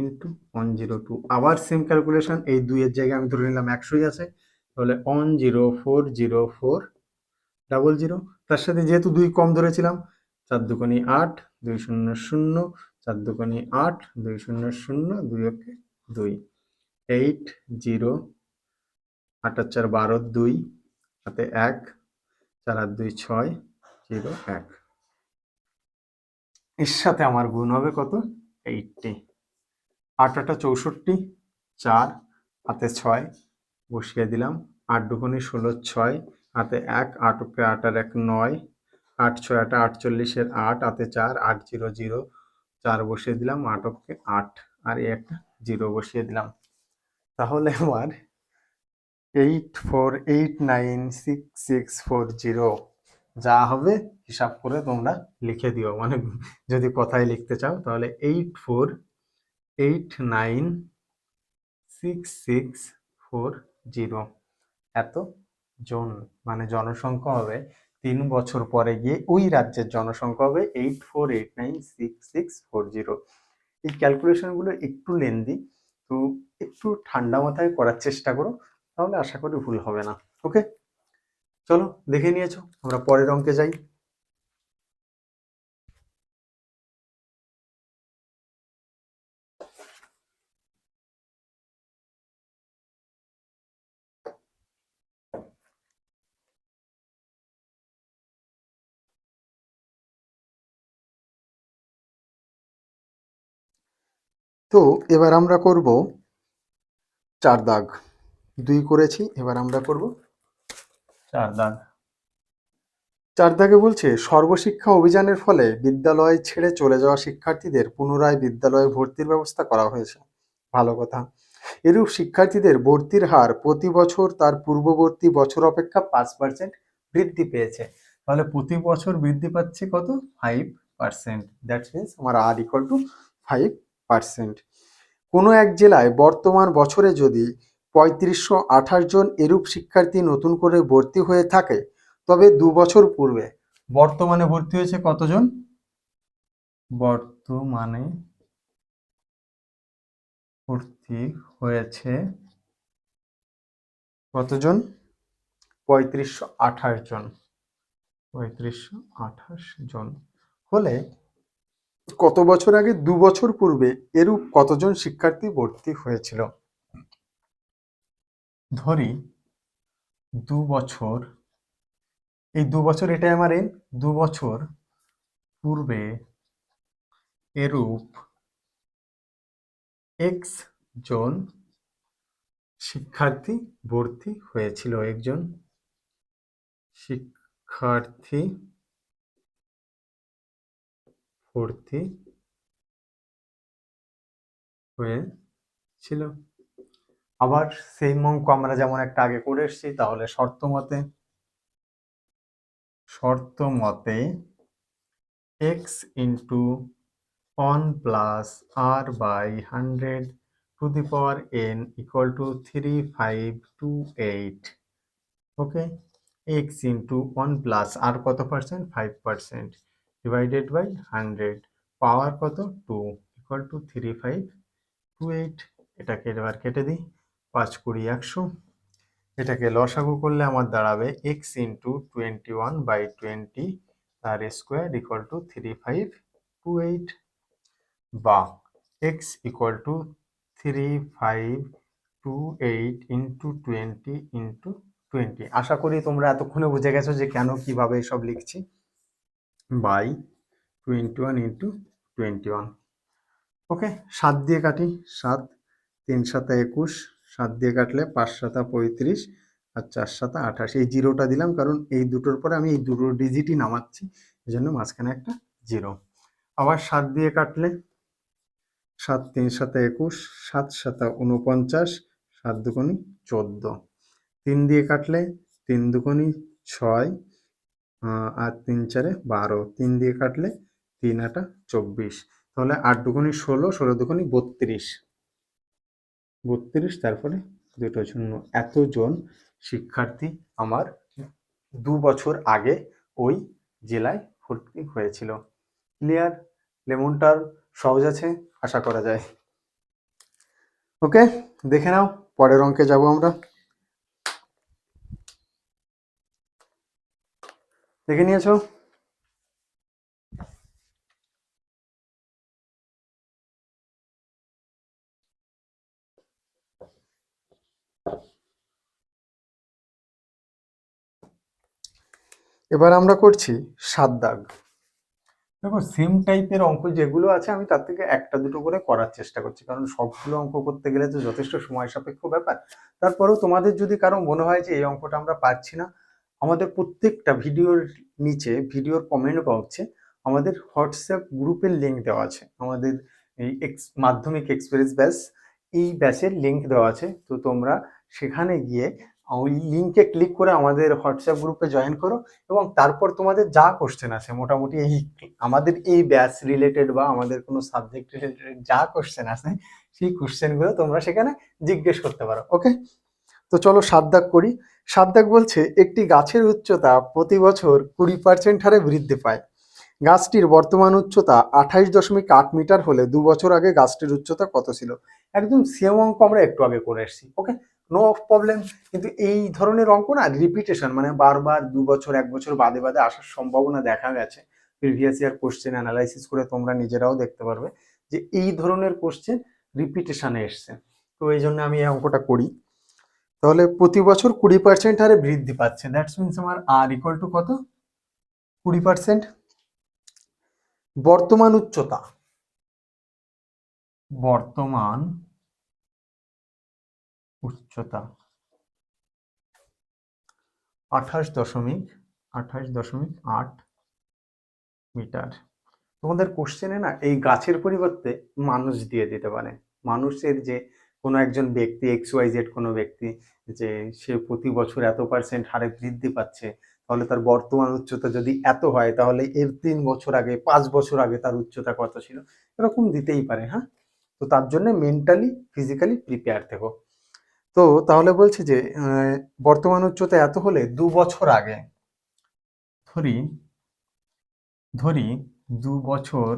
ইন্টু 102। আবার সেম ক্যালকুলেশন, এই 2 এর জায়গায় আমি ধরে নিলাম 100ই আছে, তাহলে 1040400। তার সাথে যেহেতু 2 কম ধরেছিলাম, 4 দুগুণে 8 2 0 0, 4 দুগুণে 8 2 0 0 2 2, 80 8 আর 4 12 2 হাতে 1 4 আর 2 6 0 1। এর সাথে আমার গুণ হবে কত? 80। 8 8 64, 4 হাতে 6 বসিয়ে দিলাম, 8 দুগুণে 16 6 হাতে 1 8 ওকে 8 আর 1 9, 8 6 8 48 এর 8 হাতে 4 8 0 0, 4 বসিয়ে দিলাম, 8 ওকে 8 আর এই একটা 0 বসিয়ে দিলাম। তাহলে আমার 84896640 যা হবে হিসাব করে তোমরা লিখে দিও, মানে যদি কথায় লিখতে চাও তাহলে 84896640 এত জন, মানে জনসংখ্যা হবে 3 বছর পরে গিয়ে ওই রাজ্যের জনসংখ্যা হবে 84896640। এই ক্যালকুলেশনগুলো একটু লেন্দি, তো একটু ঠান্ডা মাথায় করার চেষ্টা করো, তাহলে আশা করি ভুল হবে না। ওকে, চলো দেখে নিয়েছো, আমরা পরের অঙ্কে যাই। তো এবার আমরা করব 4 দাগ, 2 করেছি, এবার আমরা করব 4 দাগ। 4 দাগে বলছে সর্বশিক্ষা অভিযানের ফলে বিদ্যালয় ছেড়ে চলে যাওয়া শিক্ষার্থীদের পুনরায় বিদ্যালয়ে ভর্তির ব্যবস্থা করা হয়েছে। ভালো কথা। এরূপ শিক্ষার্থীদের ভর্তির হার প্রতি বছর তার পূর্ববর্তী বছর অপেক্ষা 5% বৃদ্ধি পেয়েছে। তাহলে প্রতি বছর বৃদ্ধি পাচ্ছে কত? 5%। দ্যাট মিনস আমার আর ইকুয়াল টু 5%। কোনো এক জেলায় বর্তমান বছরে যদি 3528 জন এরূপ শিক্ষার্থী নতুন করে ভর্তি হয়ে থাকে, তবে 2 বছর পূর্বে বর্তমানে ভর্তি হয়েছে কতজন? বর্তমানে ভর্তি হয়েছে কতজন? 3528 জন। 3528 জন হলে কত বছর আগে? 2 বছর পূর্বে এরূপ কতজন শিক্ষার্থী ভর্তি হয়েছিল? ধরি 2 বছর, এই 2 বছর এটাই আমার এন, 2 বছর পূর্বে এরূপ এক্স জন শিক্ষার্থী ভর্তি হয়েছিল। একজন শিক্ষার্থী ভর্তি হয়েছিল। আবার সেই অঙ্ক আমরা যেমন একটা আগে করে এসেছি, তাহলে শর্ত মতে x into 1 plus r by 100 to the power n equal to 3528। Okay, x into 1 plus r কত পার্সেন্ট? 5%, ডিভাইডেড বাই 100, পাওয়ার কত? 2 ইকুয়াল টু 3528। এটাকে এবার কেটে দিই, 5 20 100। এটাকে লসাগু করলে আমার দাঁড়াবে x ইন্টু 21/20 তার স্কোয়ার ইকুয়াল টু 3528, বা x equal to 3528 into 20 into 20। আশা করি তোমরা এতক্ষণে বুঝে গেছো যে কেন কিভাবে এসব লিখছি। By 21 into 21। ওকে, 7 দিয়ে কাটি, 7 3 7 21, 7 দিয়ে কাটলে 5 7 35 আর 4 7 28। এই জিরোটা দিলাম কারণ এই দুটোর পরে আমি এই দুটো ডিজিটই নামাচ্ছি, এই জন্য মাঝখানে একটা জিরো। আবার 7 দিয়ে কাটলে 7 3 7 21, 7 7 49, 7 দুগুণি 14। 3 দিয়ে কাটলে 3 দুগুণি 6, আর 3 4 12। 3 দিয়ে কাটলে 3 8 24। তাহলে 8 দুগুণি 16, 16 দুগুণি 32, 32, তারপরে দুটো শূন্য। এতজন শিক্ষার্থী আমার 2 বছর আগে ওই জেলায় ভর্তি হয়েছিল। ক্লিয়ার? লেমনটার সহজ আছে আশা করা যায়। ওকে, দেখে নাও পরের অঙ্কে যাব আমরা। দেখে নিয়েছো? এবার আমরা করছি 7 দাগ। দেখো সেম টাইপের অঙ্ক যেগুলো আছে আমি তার থেকে একটা দুটো করে করার চেষ্টা করছি, কারণ সবগুলো অঙ্ক করতে গেলে তো যথেষ্ট সময় সাপেক্ষ ব্যাপার। তারপরেও তোমাদের যদি কারো মনে হয় যে এই অঙ্কটা আমরা পারছি না, আমাদের প্রত্যেকটা ভিডিওর নিচে, ভিডিওর কমেন্ট বক্সে আমাদের হোয়াটসঅ্যাপ গ্রুপের লিঙ্ক দেওয়া আছে। আমাদের এই মাধ্যমিক এক্সপ্রেস ব্যাচ, এই ব্যাচের লিঙ্ক দেওয়া আছে। তো তোমরা সেখানে গিয়ে ওই লিঙ্কে ক্লিক করে আমাদের হোয়াটসঅ্যাপ গ্রুপে জয়েন করো, এবং তারপর তোমাদের যা কোশ্চেন আছে মোটামুটি এই আমাদের এই ব্যাচ রিলেটেড বা আমাদের কোনো সাবজেক্ট রিলেটেড যা কোশ্চেন আছে সেই কোশ্চেনগুলো তোমরা সেখানে জিজ্ঞেস করতে পারো। ওকে, তো চলো 7 দাগ করি। 7 দাগ বলছে একটি গাছের উচ্চতা প্রতি বছর 20% হারে বৃদ্ধি পায়। গাছটির বর্তমান উচ্চতা 28.8 মিটার হলে 2 বছর আগে গাছটির উচ্চতা কত ছিল? একদম সেম অঙ্ক আমরা একটু আগে করে এসেছি। ওকে, নো প্রবলেম। কিন্তু এই ধরনের অঙ্ক না রিপিটেশন, মানে বারবার 2 বছর 1 বছর বাদে বাদে আসার সম্ভাবনা দেখা গেছে। প্রিভিয়াস ইয়ার কোশ্চেন অ্যানালাইসিস করে তোমরা নিজেরাও দেখতে পারবে যে এই ধরনের কোশ্চেন রিপিটেশনে এসছে। তো এই জন্য আমি এই অঙ্কটা করি। তাহলে প্রতি বছর 20% হারে বৃদ্ধি পাচ্ছে, দ্যাটস মিনস আমার আর ইকুয়াল টু কত? 20%। বর্তমান উচ্চতা, বর্তমান উচ্চতা 28.8 মিটার। তোমাদের কোশ্চেনে না এই গাছের পরিবর্তে মানুষ দিয়ে দিতে পারে। মানুষের যে কোনো একজন ব্যক্তি XYZ কোনো ব্যক্তি, যে সে প্রতি বছর এত পার্সেন্ট হারে বৃদ্ধি পাচ্ছে, তাহলে তার বর্তমান উচ্চতা যদি এত হয় তাহলে এর 3 বছর আগে 5 বছর আগে তার উচ্চতা কত ছিল, এরকম দিতেই পারে। হ্যাঁ, তো তার জন্য মেন্টালি ফিজিক্যালি প্রিপেয়ার থেকো। তো তাহলে বলছে যে বর্তমান উচ্চতা এত হলে 2 বছর আগে, ধরি ধরি 2 বছর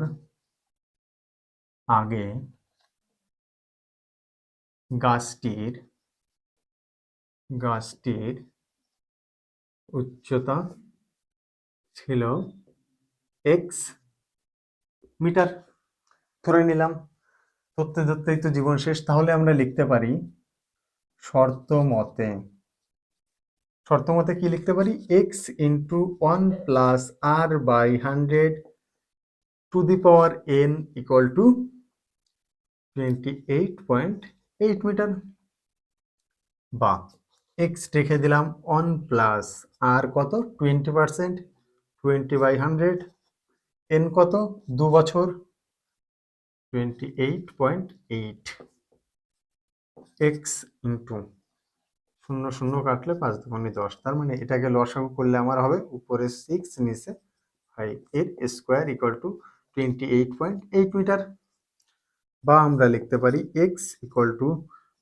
আগে গাছটির উচ্চতা ছিল x মিটার। ধরে নিলাম, ধরতে ধরতেই তো জীবন শেষ। তাহলে আমরা লিখতে পারি শর্ত মতে কি লিখতে পারি? x into 1 plus r by 100 to the power n equal to 28.8 metre. বা x রেখে দিলাম 1 প্লাস r কত? 20%, 20/100, n কত? 2 বছর, 28.8। x ইন্টু 0 0 কাটলে 5 দুগুণে 10, তার মানে এটাকে লসাগু করলে আমার হবে উপরে 6 নিচে 5 এর স্কোয়ার ইকুয়াল টু 28.8 মিটার। বা আমরা লিখতে পারি x equal to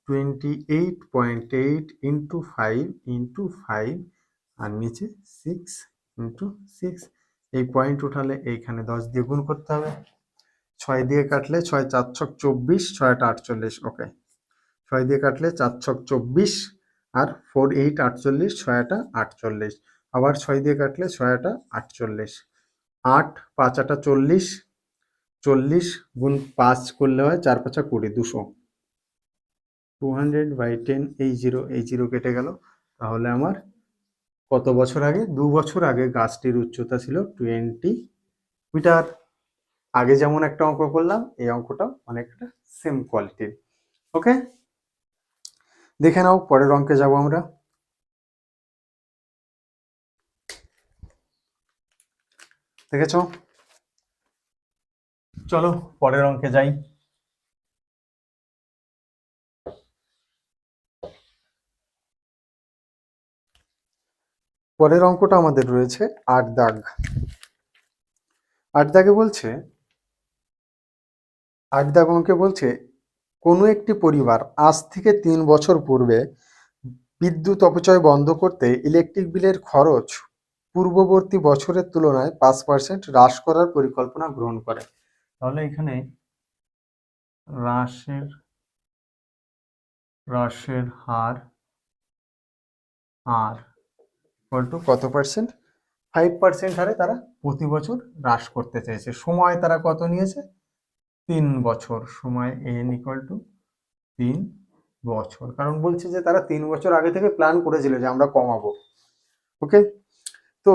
28.8 into 5 into 5, আর নিচে 6 ইন্টু 6। এই পয়েন্ট উঠালে এইখানে 10 দিয়ে গুণ করতে হবে। 6 দিয়ে কাটলে 6 4 ছক 24, 6 8 48। ওকে, 6 দিয়ে কাটলে 4 ছক 24, আর 4 8 48, 6 8 48। আবার 6 দিয়ে কাটলে 6 8 48, 8 5 8 40, 40 গুণ 5 করলে হয় 4 5 20, 200। 200/10, এই জিরো কেটে গেল। তাহলে আমার কত বছর আগে? 2 বছর আগে গাছটির উচ্চতা ছিল 20 মিটার। আগে যেমন একটা অঙ্ক করলাম, এই অঙ্কটা অনেকটা সেম কোয়ালিটির। ওকে, দেখে নাও পরের অঙ্কে যাব আমরা। দেখেছো? চলো পরের অঙ্কে যাই। পরের অঙ্কটা আমাদের রয়েছে 8 দাগ। 8 দাগে বলছে, 8 দাগ অঙ্কে বলছে কোনো একটি পরিবার আজ থেকে 3 বছর পূর্বে বিদ্যুৎ অপচয় বন্ধ করতে ইলেকট্রিক বিলের খরচ পূর্ববর্তী বছরের তুলনায় 5% হ্রাস করার পরিকল্পনা গ্রহণ করে। তাহলে এখানে হ্রাসের হার কত পার্সেন্ট? 5% হারে তারা প্রতি বছর হ্রাস করতে চাইছে। সময় তারা কত নিয়েছে? 3 বছর। সময় n = 3 বছর। কারণ বলছে যে তারা 3 বছর আগে থেকে প্ল্যান করেছিল যে আমরা কমাবো। ওকে, তো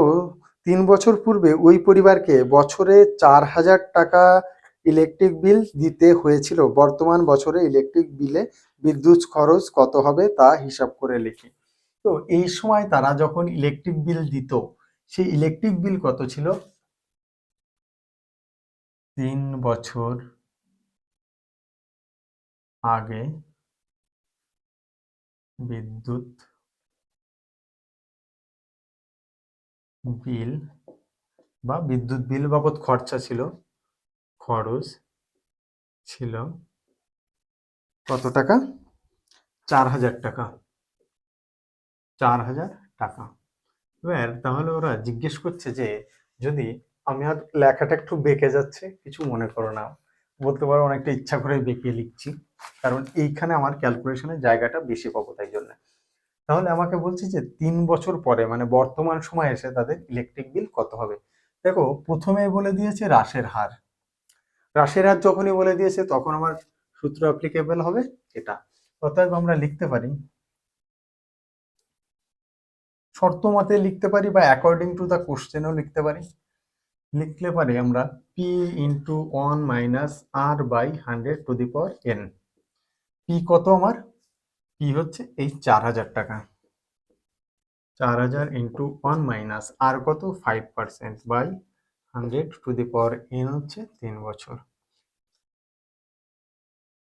3 বছর পূর্বে ওই পরিবারকে বছরে 4,000 টাকা ইলেকট্রিক বিল দিতে হয়েছিল। বর্তমান বছরে ইলেকট্রিক বিলে বিদ্যুৎ খরচ কত হবে তা হিসাব করে লিখি। তো এই সময় তারা যখন ইলেকট্রিক বিল দিত, সেই ইলেকট্রিক বিল কত ছিল? 3 বছর আগে বিদ্যুৎ বিল বা বিদ্যুৎ বিল বাবদ খরচ ছিল কত টাকা? 4,000 টাকা। 4,000 টাকা। এবার তাহলে ওরা জিজ্ঞেস করছে যে যদি আমি, আর লেখাটা একটু বেঁকে যাচ্ছে, কিছু মনে করো না, বলতে পারো অনেকটা ইচ্ছা করে বেঁকে লিখছি, কারণ এইখানে আমার ক্যালকুলেশনের জায়গাটা বেশি পাবো তাই জন্য। তাহলে আমাকে বলছে যে 3 বছর পরে মানে বর্তমান সময়ে এসে তাদের ইলেকট্রিক বিল কত হবে। দেখো, প্রথমে বলে দিয়েছে হ্রাসের হার। হ্রাসের হার যখনই বলে দিয়েছে তখন আমার সূত্র অ্যাপ্লিকেবল হবে এটা। অতএব আমরা লিখতে পারি, শর্ত মতে লিখতে পারি বা অ্যাকর্ডিং টু দ্য কোশ্চেনও লিখতে পারি। লিখতে পারি আমরা p × 1 - r/100⁴n। p কত আমার? p হচ্ছে এই 4,000 টাকা। 4,000 × 1 - r কত? 5% বাই 100⁴n হচ্ছে 3 বছর।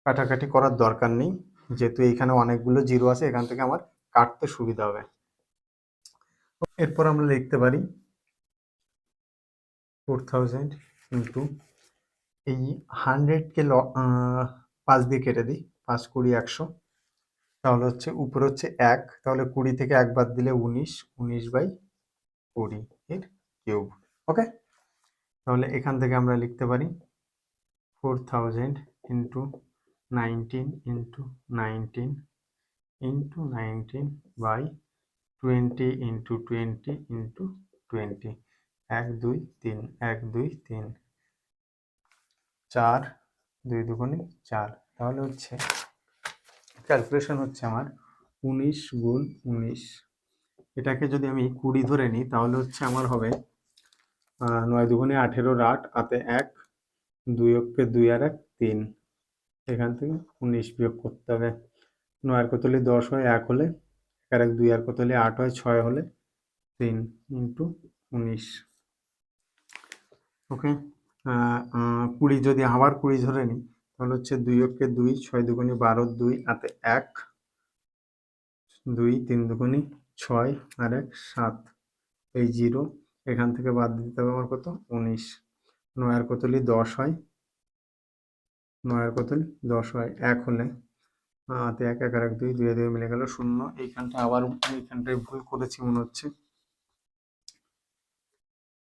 কাটাকাটি করার দরকার নেই, যেহেতু এইখানে অনেকগুলো জিরো আছে, এখান থেকে আমার কাটতে সুবিধা হবে। এরপর আমরা লিখতে পারি 4,000 × এই 100কে 5 দিয়ে কেটে দিই, 5 × 20 = 100। তাহলে হচ্ছে উপরে হচ্ছে 1, তাহলে 20 থেকে 1 বাদ দিলে 19, 19/20 এর কিউব। ওকে, তাহলে এখান থেকে আমরা লিখতে পারি 4,000 × 19 × 19 × 19/20 × 20 × 20। 1 2 3, 1 2 3, 4, 2 2 4। তাহলে হচ্ছে ক্যালকুলেশন হচ্ছে আমার 19 × 19। এটাকে যদি আমি 20 ধরে নিই তাহলে হচ্ছে আমার হবে 9 2 18, 8 হাতে 1, 2 অক্ষে 2 আর 1 3। এখান থেকে 19 বিয়োগ করতে হবে। 9 আর কত হলে 10 হয়, 1 হলে 1 আর 1 2 আর কত হলে 8 হয়, 6 হলে 3 × 19। ওকে, 20 যদি আবার 20 ধরে নিই তাহলে হচ্ছে 2 অক্ষে 2, 6 2 12, 2 হাতে 1, 2 3 2 6 আর 1 7, এই 0। এখান থেকে বাদ দিতে হবে আমার কত? 19। 9 আর কত হলে 10 হয়, 9 আর কত হলে 10 হয়, 1 হলে হাতে 1 1 আর 1 2, 2 2 মিলে গেল 0। এইখানটা আবার এইখানটায় ভুল করেছি মনে হচ্ছে,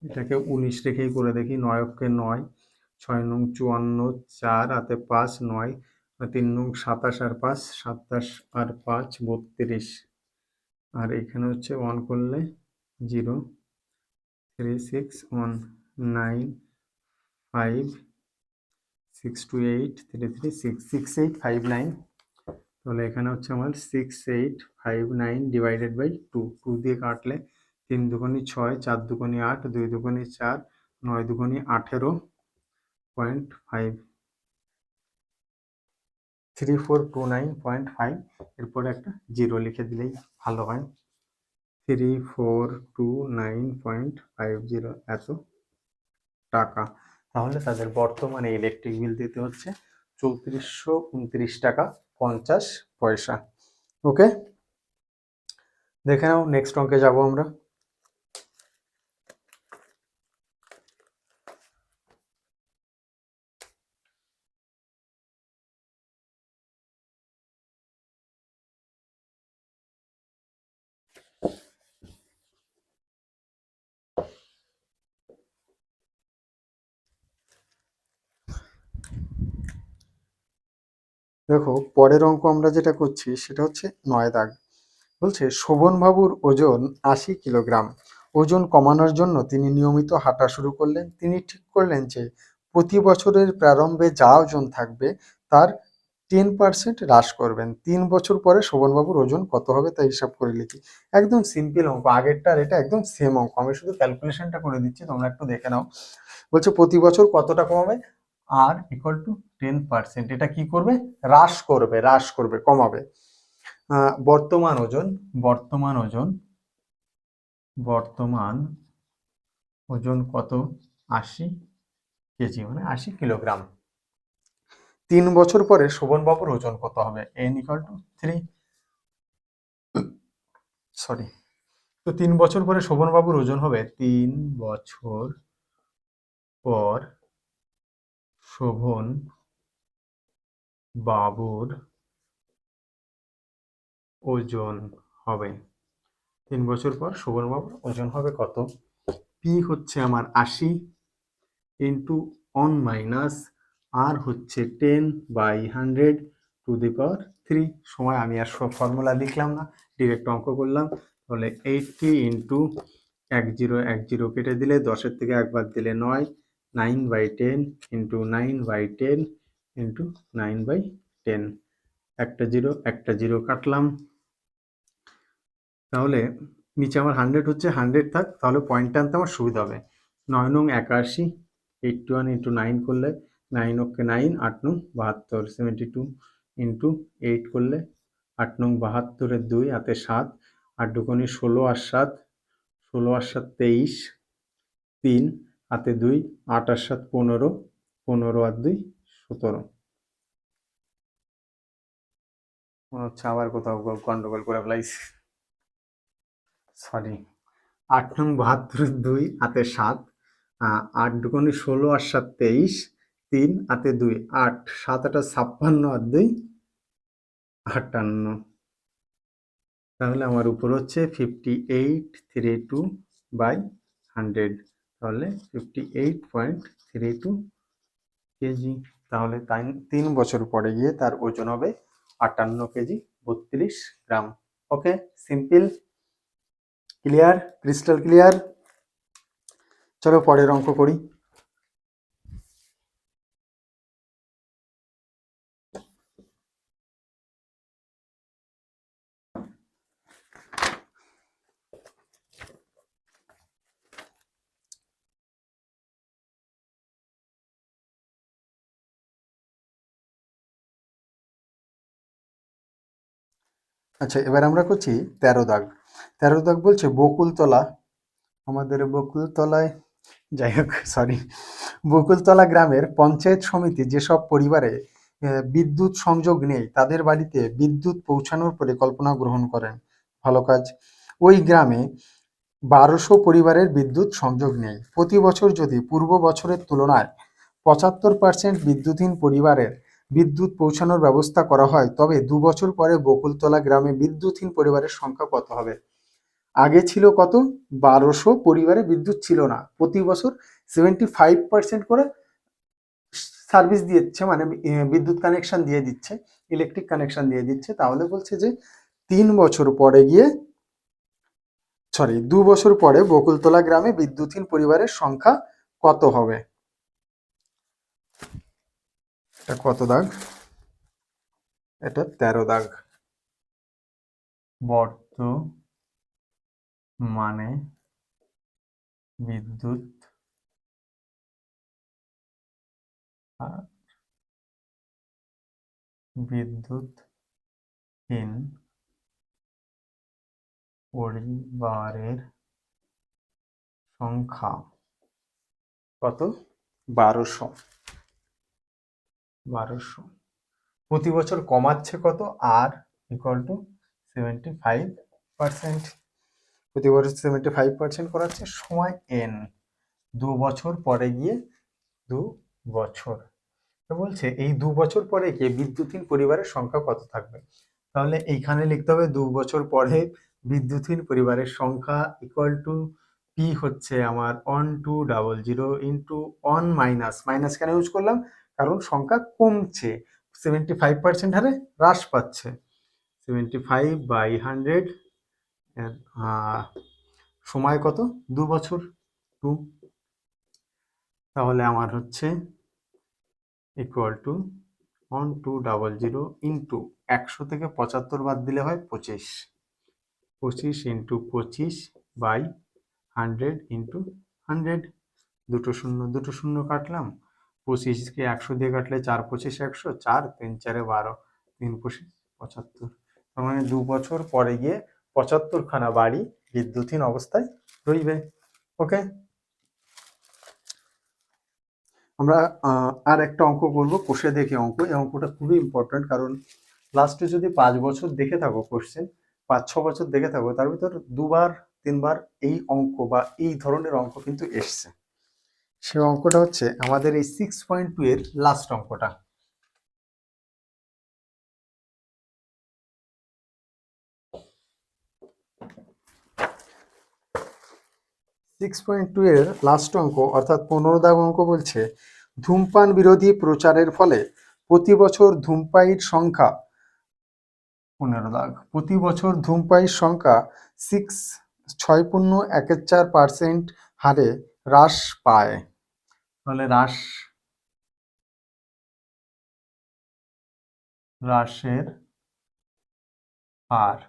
এটাকে 19 রেখেই করে দেখি। 9 অক্ষে 9, 6 নং 54, 4 হাতে 5, 9 3 নং 27 আর 5, 27 আর 5 32। আর এখানে হচ্ছে 1 করলে 0 3 6 1 9 5 6 2 8 3 3 6 6 8 5 9। তাহলে এখানে হচ্ছে আমার 6 8 5 9 / 2। 2 দিয়ে কাটলে 3 2 6, 4 2 8, 2 2 4, 9 2 18.5, 3429.5। এরপরে একটা 0 লিখে দিলেই ভালো হয়। 3429.50 এত টাকা। তাহলে তাদের বর্তমানে ইলেকট্রিক বিল দিতে হচ্ছে 3429 টাকা 50 পয়সা। ওকে, দেখে নাও, নেক্সট অঙ্কে যাব আমরা। দেখো পরের অঙ্ক আমরা যেটা করছি সেটা হচ্ছে 9 দাগ। বলছে শোভনবাবুর ওজন 80 কিলোগ্রাম। ওজন কমানোর জন্য তিনি নিয়মিত হাঁটা শুরু করলেন। তিনি ঠিক করলেন যে প্রতি বছরের প্রারম্ভে যা ওজন থাকবে তার 10% হ্রাস করবেন। 3 বছর পরে শোভনবাবুর ওজন কত হবে তা হিসাব করে লিখি। একদম সিম্পল অঙ্ক, আগেরটা আর এটা একদম সেম অঙ্ক, আমি শুধু ক্যালকুলেশনটা করে দিচ্ছি, তোমরা একটু দেখে নাও। বলছে প্রতি বছর কতটা কমাবে, আর ইকুয়াল টু 10%, এটা কি করবে, হ্রাস করবে, কমাবে। বর্তমান ওজন, বর্তমান ওজন কত, 80 কেজি, মানে 80 কিলোগ্রাম। 3 বছর পরে শোভনবাবুর ওজন কত হবে, n ইকুয়াল টু 3, সরি। তো 3 বছর পরে শোভনবাবুর ওজন হবে, 3 বছর পর শোভন বাবুর ওজন হবে, 3 বছর পর শোভনবাবুর ওজন হবে কত, পি হচ্ছে আমার 80 ইন্টু 1 - আর হচ্ছে 10/100 সময়, আমি আর সব ফর্মুলা লিখলাম না, ডিরেক্ট অঙ্ক করলাম। তাহলে 80 ইন্টু 10 কেটে দিলে 10-এর থেকে একবার দিলে 9, 9/10 ইন্টু 9/10 ইন্টু 9/10, একটা জিরো কাটলাম। তাহলে নিচে আমার 100 হচ্ছে, 100 থাক, তাহলে পয়েন্টটা আনতে আমার সুবিধা হবে। 9 × 81, 81 ইন্টু 9 করলে 9 × 9, 8 × 72, 72 ইন্টু 8 করলে 8 × 72 2 হাতে 7, 8 দুগুণে 16 আর 7, 16 আর 7 23, 3 হাতে 2, 8 আর 7 15, 15 আর 2 17। মনে হচ্ছে আবার কোথাও গন্ডগোল করে ফেলাইছি, সরি। 8 নং 72 2 হাতে 7, 8 দুগুণে 16 আর 7 23, 3 হাতে 2, 8, 7 8 56 আর 2 58। তাহলে আমার উপর হচ্ছে 5832/100, তাহলে 58.32 কেজি। তাহলে 3 বছর পরে গিয়ে তার ওজন হবে 58 কেজি 32 গ্রাম। ওকে, সিম্পল, ক্লিয়ার, ক্রিস্টাল ক্লিয়ার। চলো পরের অঙ্ক করি। আচ্ছা, এবার আমরা করছি 13 দাগ। 13 দাগ বলছে বকুলতলা, আমাদের বকুলতলায়, যাই হোক সরি, বকুলতলা গ্রামের পঞ্চায়েত সমিতি যেসব পরিবারে বিদ্যুৎ সংযোগ নেই তাদের বাড়িতে বিদ্যুৎ পৌঁছানোর পরিকল্পনা গ্রহণ করেন। ভালো কাজ। ওই গ্রামে 1200 পরিবারের বিদ্যুৎ সংযোগ নেই। প্রতি বছর যদি পূর্ব বছরের তুলনায় 75% বিদ্যুৎহীন পরিবারের বিদ্যুৎ পৌঁছানোর ব্যবস্থা করা হয়, তবে 2 বছর পরে বকুলতলা গ্রামে বিদ্যুৎহীন পরিবারের সংখ্যা কত হবে। আগে ছিল কত, 1200 পরিবারে বিদ্যুৎ ছিল না, প্রতি বছর 75% করে সার্ভিস দিচ্ছে, মানে বিদ্যুৎ কানেকশন দিয়ে দিচ্ছে, ইলেকট্রিক কানেকশন দিয়ে দিচ্ছে। তাহলে বলছে যে 3 বছর পরে গিয়ে, সরি 2 বছর পরে বকুলতলা গ্রামে বিদ্যুৎহীন পরিবারের সংখ্যা কত হবে। এটা কত দাগ, এটা 13 দাগ। বর্তমানে বিদ্যুৎ বিদ্যুৎহীন পরিবারের সংখ্যা কত, 1200। প্রতি বছর কমাচ্ছে কত, আর ইকুয়াল টু 75%। প্রতি বছর 75% করাচ্ছে, সময় n, 2 বছর পরে গিয়ে 2 বছর। তো বলছে এই 2 বছর পরে গিয়ে বিদ্যুৎহীন পরিবারের সংখ্যা কত থাকবে। তাহলে এইখানে লিখতে হবে 2 বছর পরে বিদ্যুৎহীন পরিবারের সংখ্যা ইকুয়াল টু পি হচ্ছে আমার 1200 ইন্টু 1 মাইনাস, মাইনাস কেন ইউজ করলাম, কারণ সংখ্যা কমছে, 75% হারে হ্রাস পাচ্ছে। 75/100 সময় কত? 2 বছর, 2। তাহলে আমার হচ্ছে ইকুয়াল টু 1200 ইন্টু 100 থেকে 75 বাদ দিলে হয় 25। 25 ইন্টু 25/100 ইন্টু 100। দুটো শূন্য কাটলাম। 25কে 100 দিয়ে কাটলে 4 25 100, 4 3 4 12, 3 25 75। তার মানে 2 বছর পরে গিয়ে 75 খানা বাড়ি বিদ্যুৎহীন অবস্থায় রইবে। ওকে, আমরা আর একটা অঙ্ক করবো, কোষে দেখে অঙ্ক। এই অঙ্কটা খুবই ইম্পর্টেন্ট, কারণ লাস্টে যদি 5 বছর দেখে থাকো কোশ্চেন, 5-6 বছর দেখে থাকো, তার ভিতর 2বার 3বার এই অঙ্ক বা এই ধরনের অঙ্ক কিন্তু এসছে। সে অঙ্কটা হচ্ছে আমাদের এই 6.2 এর লাস্ট অঙ্কটা। সিক্স পয়েন্ট টু এর লাস্ট অঙ্ক অর্থাৎ 15 দাগ অঙ্ক বলছে, ধূমপান বিরোধী প্রচারের ফলে প্রতি বছর ধূমপায়ীর সংখ্যা, 15 দাগ, প্রতি বছর ধূমপায়ীর সংখ্যা 6.14% হারে হ্রাস পায়। তাহলে হ্রাসের হার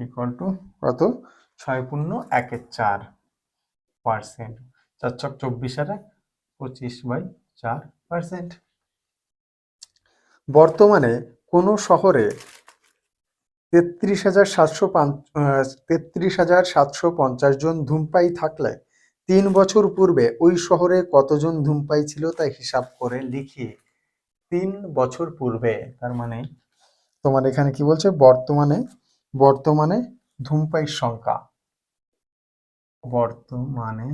ইকুয়াল টু কত? 6.14%। 4 ছক 24 হারে 25/4%। বর্তমানে কোনো শহরে 33,750 জন ধূমপায়ী থাকলে 3 বছর পূর্বে ওই শহরে কতজন ধূমপায়ী ছিল তা হিসাব করে লিখি। 3 বছর পূর্বে, তার মানে তোমার এখানে কি বলছে? বর্তমানে ধূমপায়ীর সংখ্যা, বর্তমানে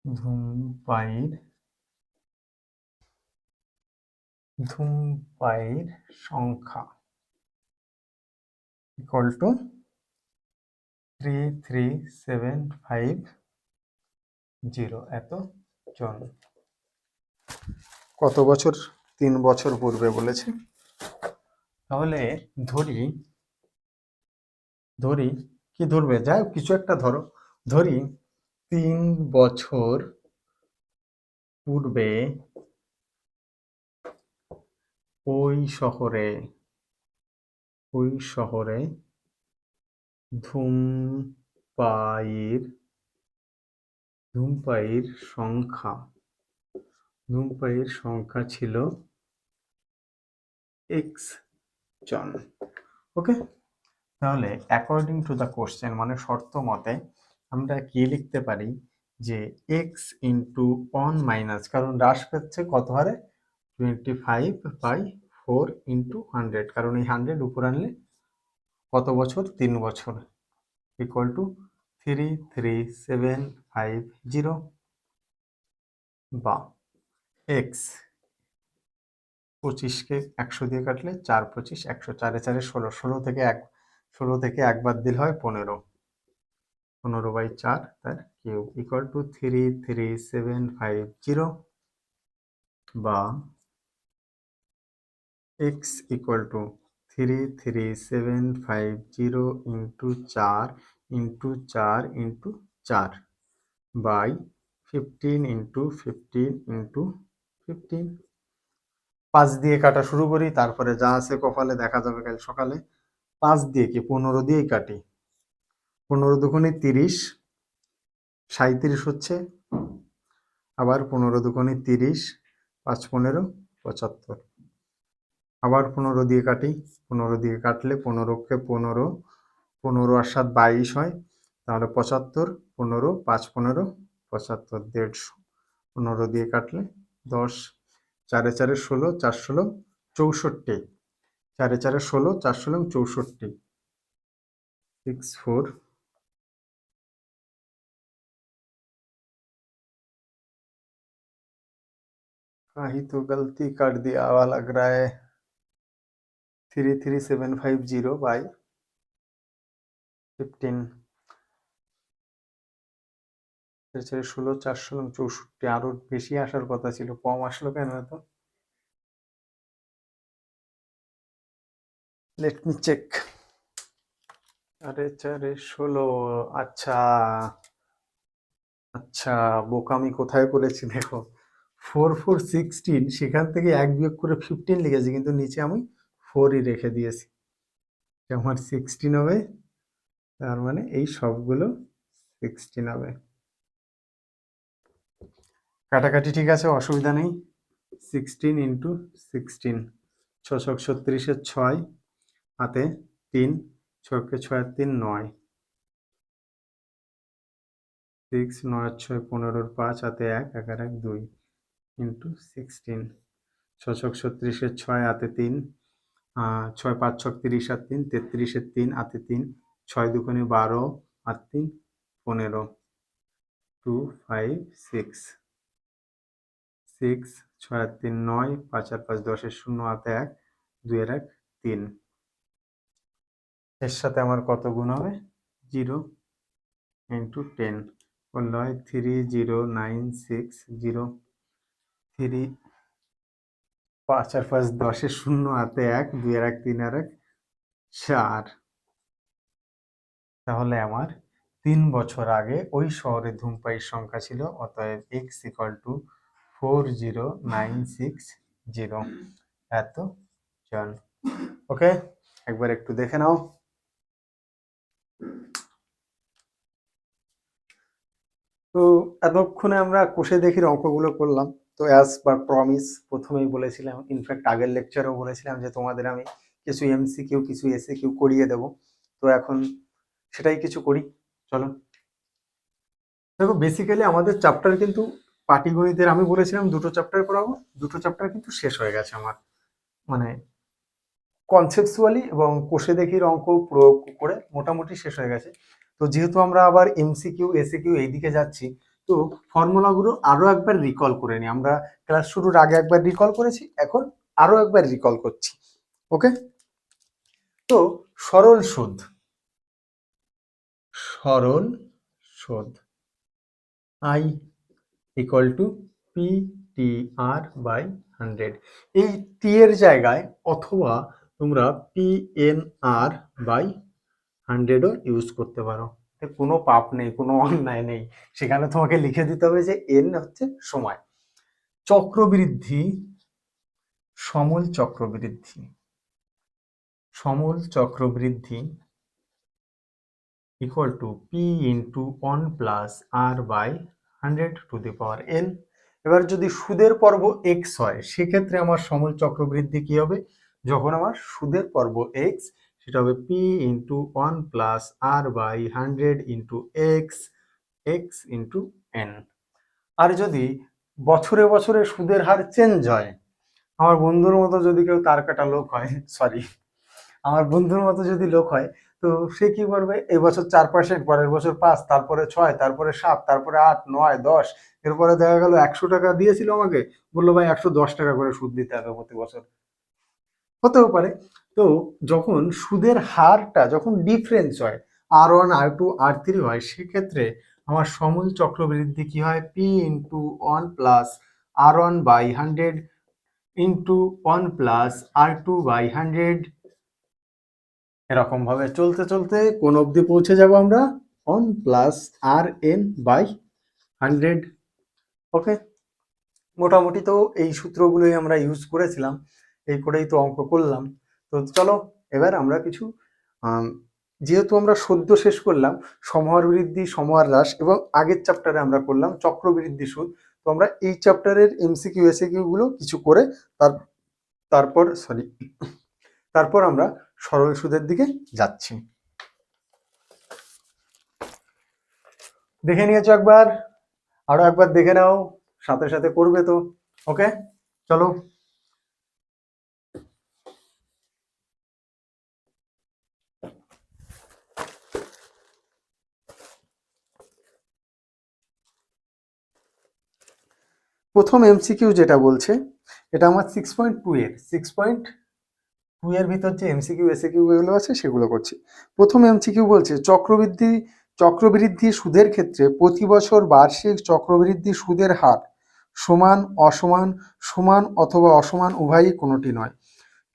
ধূমপায়ীর সংখ্যা ইকুয়াল টু 33750 এত জন। কত বছর? 3 বছর পূর্বে বলেছে। তাহলে ধরি কি ধরবে? যাই হোক, কিছু একটা ধরো। ধরি 3 বছর পূর্বে ওই শহরে ধূমপায়ীর সংখ্যা ছিল x জন। ওকে, তাহলে অ্যাকর্ডিং টু দ্য কোশ্চেন, মানে শর্ত মতে আমরা কি লিখতে পারি যে x ইন্টু অন মাইনাস, কারণ হ্রাস পাচ্ছে কত হারে? 25/4 ইন্টু 100, কারণ এই 100 উপর আনলে কত বছর? 3 বছর, ইকুয়াল টু 33750 বা x 25কে 100 দিয়ে কাটলে 4 25 100, 4 4 16, 16 থেকে 1 বাদ দিলে হয় 15, 15/4 তার কিউব, ইকুয়াল টু 33750 বা x equal to 33750 into 4 into 4 into 4 by 15 into 15 into 15। 5 দিয়ে কাটা শুরু করি, তারপরে যা আছে কপালে দেখা যাবে কাল সকালে। 5 দিয়ে কি 15 দিয়েই কাটি। 15 দুগুণে 30, 37 হচ্ছে। আবার 15 দুগুণে 30, 5 15 75। আবার 15 দিয়ে কাটি, 15 দিয়ে কাটলে 15কে 15, 15 আর 7 22 হয়, তাহলে 75, 15 5 15 75, 150। 15 দিয়ে কাটলে 10, 4 4 16, 4 16 64, 4 4 16, 4 16 64, 64। कहीं तो गलती कर दिया हुआ लग रहा है। 33750/15। ছেড়ে 16, 4 16 64, আরো বেশি আসার কথা ছিল, কম আসলো কেন এত? Let me check. আরে 4 16, আচ্ছা আচ্ছা, বোকামি কোথায় করেছি দেখো, 4 4 16, সেখান থেকে 1 বিয়োগ করে 15 লিখেছি, কিন্তু নিচে আমি 4ই রেখে দিয়েছি, আমার 16 হবে, তার মানে এই সবগুলো 16 হবে। কাটাকাটি ঠিক আছে, অসুবিধা নেই। 16 ইন্টু 16, 6 36, 6 হাতে 3, 6 6 আর 3 9, 6 9 6 15, 5 হাতে 1, 1 আর 1 2 ইন্টু 16, 6 36, 6 হাতে 3, 6 5 6 30 আর 3 33, 3 হাতে 3, 6 দুগুণে 12 আর 3 15, 2 5 6, 6 6 আর 3 9, 5 আর 5 10, 0 হাতে 1, 2 আর 1 3, এর সাথে আমার কত গুণ হবে? 0 ইন্টু 10, বললো হয় 3096 3, 5 আর 5 10, 0 হাতে 1, 2 আর 1 3 আর 1 4। তাহলে আমার 3 বছর আগে ওই শহরে ধূমপায়ীর সংখ্যা ছিল, অতএব x ইকুয়াল টু 40960, এত জন। ওকে, একবার একটু দেখে নাও। তো এতক্ষণে আমরা কোষে দেখির অঙ্কগুলো করলাম। তো অ্যাজ পার প্রমিস প্রথমেই বলেছিলাম, ইনফ্যাক্ট আগের লেকচারেও বলেছিলাম যে তোমাদের আমি কিছু এমসিকিউ কিছু এসএকিউ করিয়ে দেব। তো এখন সেটাই কিছু করি, চলো। দেখো বেসিক্যালি আমাদের চ্যাপ্টার কিন্তু পাটিগণিতের, আমি বলেছিলাম 2টো চ্যাপ্টার করাবো, 2টো চ্যাপ্টার কিন্তু শেষ হয়ে গেছে আমার, মানে কনসেপচুয়ালি এবং কোষে দেখির অঙ্ক প্রয়োগ করে মোটামুটি শেষ হয়ে গেছে। তো যেহেতু আমরা আবার এমসিকিউ এসএকিউ এইদিকে যাচ্ছি, তো ফর্মুলাগুলো আরো একবার রিকল করে নিই। আমরা ক্লাস শুরুর আগে একবার রিকল করেছি, এখন আরো একবার রিকল করছি। ওকে, তো সরল সুদ, সরল সুদ I equal to P T R by 100। এই টি এর জায়গায় অথবা তোমরা পি এন আর বাই 100ও ইউজ করতে পারো, কোনো পাপ নেই, কোনো অন্যায় নেই। সেখানে তোমাকে লিখে দিতে হবে যে এন হচ্ছে সময়। চক্রবৃদ্ধি, সমল চক্রবৃদ্ধি, সমল চক্রবৃদ্ধি equal to P into 1 plus R by 100 to the power N. এবার যদি সুদের পর্ব এক্স হয়, সেক্ষেত্রে আমার সমল চক্রবৃদ্ধি কি হবে? যখন আমার সুদের পর্ব এক্স, সেটা হবে P into 1 plus R by 100 into X, X into N. আর যদি বছরে বছরে সুদের হার চেঞ্জ হয়, আমার বন্ধুর মতো যদি কেউ তার কাটা লোক হয়, সরি, আমার বন্ধুর মতো যদি লোক হয়, তো সে কি করবে? এই বছর 4%, পরের বছর 5, তারপরে 6, তারপরে 7, তারপরে 8, 9, 10, এরপরে দেখা গেল 100 টাকা দিয়েছিল আমাকে, বললো ভাই 110 টাকা করে সুদ দিতে হবে প্রতি বছর, হতেও পারে। তো যখন সুদের হারটা যখন ডিফারেন্স হয়, R1 R2 R3 হয়, সেক্ষেত্রে আমার সমল চক্রবৃদ্ধি কি হয়? P into 1 plus R1 by 100 into 1 plus R2 by 100, এরকম ভাবে চলতে চলতে কোন অবধি পৌঁছে যাব আমরা? 1 প্লাস আর এন বাই 100। ওকে, মোটামুটি তো এই সূত্রগুলোই আমরা ইউজ করেছিলাম, এই করেই তো অঙ্ক করলাম। তো চলো এবার আমরা কিছু, যেহেতু আমরা সদ্য শেষ করলাম সমহার বৃদ্ধি, সমহার হ্রাস, এবং আগের চ্যাপ্টারে আমরা করলাম চক্রবৃদ্ধি সুদ, তো আমরা এই চ্যাপ্টারের এমসিকিউ এসএকিউ গুলো কিছু করে তারপর আমরা সরল সুদের দিকে যাচ্ছি। দেখে নিয়েছো একবার, আরো একবার দেখে নাও, সাথে সাথে করবে তো। ওকে, চলো। প্রথম এমসিকিউ যেটা বলছে, এটা আমার 6.2 এর 6.2 এর ভিতর যে এমসিকিউ এসএকিউ গুলো আছে সেগুলো করছি। প্রথম এমসিকিউ বলছে চক্রবৃদ্ধি চক্রবৃদ্ধি সুদের ক্ষেত্রে প্রতি বছর বার্ষিক চক্রবৃদ্ধি সুদের হার সমান, অসমান, সমান অথবা অসমান উভয়ই কোনোটি নয়।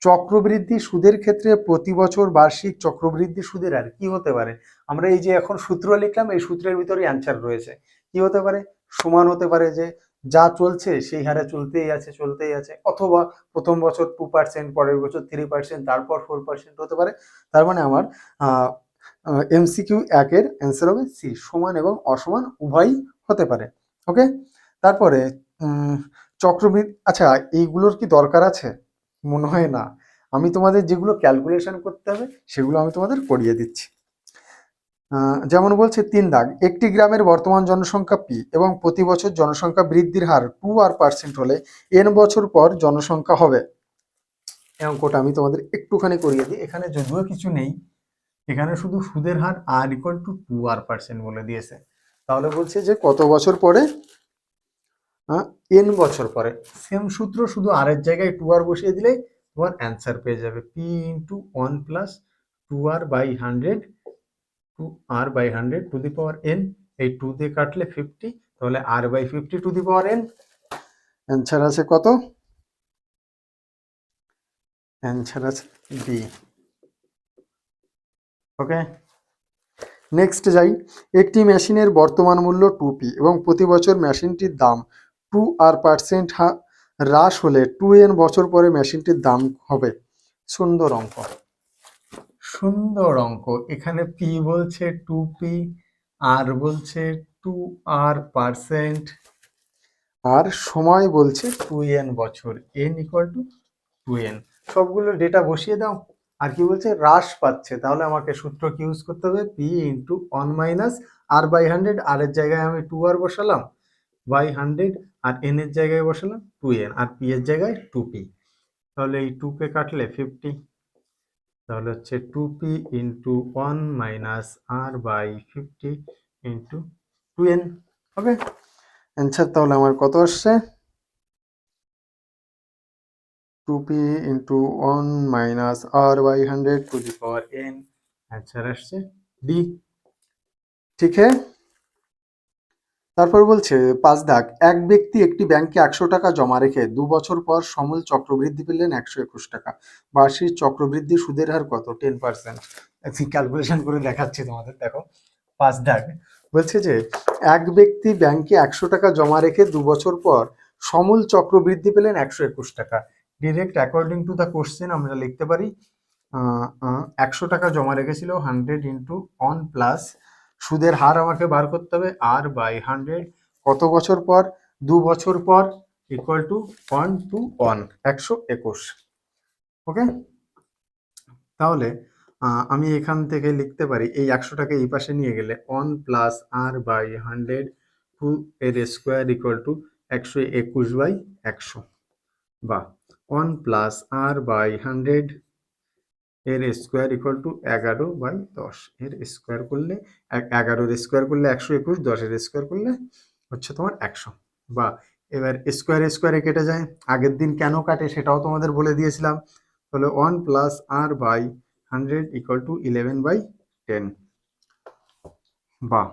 চক্রবৃদ্ধি সুদের ক্ষেত্রে প্রতি বছর বার্ষিক চক্রবৃদ্ধি সুদের হার কি হতে পারে? আমরা এই যে এখন সূত্র লিখলাম, এই সূত্রের ভিতরে অ্যান্সার রয়েছে। কি হতে পারে? সমান হতে পারে, যে যা চলছে সেই হারে চলতেই আছে, অথবা প্রথম বছর 2%, পরের বছর 3%, তারপর 4% হতে পারে। তার মানে আমার MCQ 1-এর অ্যান্সার হবে সি, সমান এবং অসমান উভয়ই হতে পারে। ওকে, তারপরে চক্রবৃদ্ধি, আচ্ছা এইগুলোর কি দরকার আছে? মনে হয় না। আমি তোমাদের যেগুলো ক্যালকুলেশন করতে হবে সেগুলো আমি তোমাদের করিয়ে দিচ্ছি। যেমন বলছে 3 দাগ, একটি গ্রামের বর্তমান জনসংখ্যা পি এবং প্রতি বছর জনসংখ্যা বৃদ্ধির হার 2% হলে n বছর পর জনসংখ্যা হবে। এই অঙ্কটা আমি তোমাদের একটুখানি করিয়ে দিই। এখানে যদিও কিছু নেই, এখানে শুধু সুদের হার r=2% বলে দিয়েছে। তাহলে বলছে যে কত বছর পরে? n বছর পরে। সেম সূত্র, শুধু r এর জায়গায় 2r বসিয়ে দিলেই তোমার অ্যান্সার পেয়ে যাবে। p × 1 + 2r/100 2r/100 two the power n। এই 2 দিয়ে কাটলে 50, তাহলে r/50 two the power n। Answer আছে কত? অ্যান্সার আছে ডি। ওকে, নেক্সট যাই। একটি মেশিনের বর্তমান মূল্য 2p এবং প্রতি বছর মেশিনটির দাম 2r% হ্রাস হলে 2n বছর পরে মেশিনটির দাম হবে। সুন্দর অঙ্ক, সুন্দর অঙ্ক। এখানে p বলছে 2p, r বলছে 2r%, আর সময় বলছে 2n বছর, n = 2n। সবগুলো ডেটা বসিয়ে দাও। আর কি বলছে? হ্রাস পাচ্ছে, তাহলে আমাকে সূত্র কি ইউজ করতে হবে? p × 1 - r/100। r এর জায়গায় আমি 2r বসালাম বাই 100, আর n এর জায়গায় বসালাম 2n, আর p এর জায়গায় 2p। তাহলে এই 2 কে কাটলে 50, তাহলে হচ্ছে 2p × 1 - r/50 × 2n হবে অ্যান্সার। তাহলে আমার কত আসছে? 2p × 1 - r/100 two the power n। Answer আসছে ডি। ঠিক আছে, তারপর বলছে 5 দাগ, এক ব্যক্তি একটি ব্যাংকে 100 টাকা জমা রেখে 2 বছর পর সমূল চক্রবৃদ্ধি পেলেন 121 টাকা। বার্ষিক চক্রবৃদ্ধি সুদের হার কত? 10%। ক্যালকুলেশন করে দেখাচ্ছি তোমাদের। দেখো 5 দাগ বলছে যে এক ব্যক্তি ব্যাংকে 100 টাকা জমা রেখে 2 বছর পর সমূল চক্রবৃদ্ধি পেলেন 121 টাকা। Direct according to the question আমরা লিখতে পারি 100 টাকা জমা রেখেছিল, 100 × 1 + সুদের হার আমাকে বার করতে হবে r/100। কত বছর পর? 2 বছর পর, = 1 to 1, 121। ওকে, তাহলে আমি এখান থেকে লিখতে পারি এই 100 টাকা এই পাশে নিয়ে গেলে 1 + r/100 এর স্কোয়ার = 121/100, বা 1 + r/100 এর স্কোয়ার = 11/10। এর স্কোয়ার করলে 11-এর স্কোয়ার করলে 121, 10-এর স্কোয়ার করলে হচ্ছে তোমার 100। বা এবার স্কোয়ারে কেটে যায়। আগের দিন কেন কাটে সেটাও তোমাদের বলে দিয়েছিলাম। তাহলে 1 + r/100 = 11/10, বা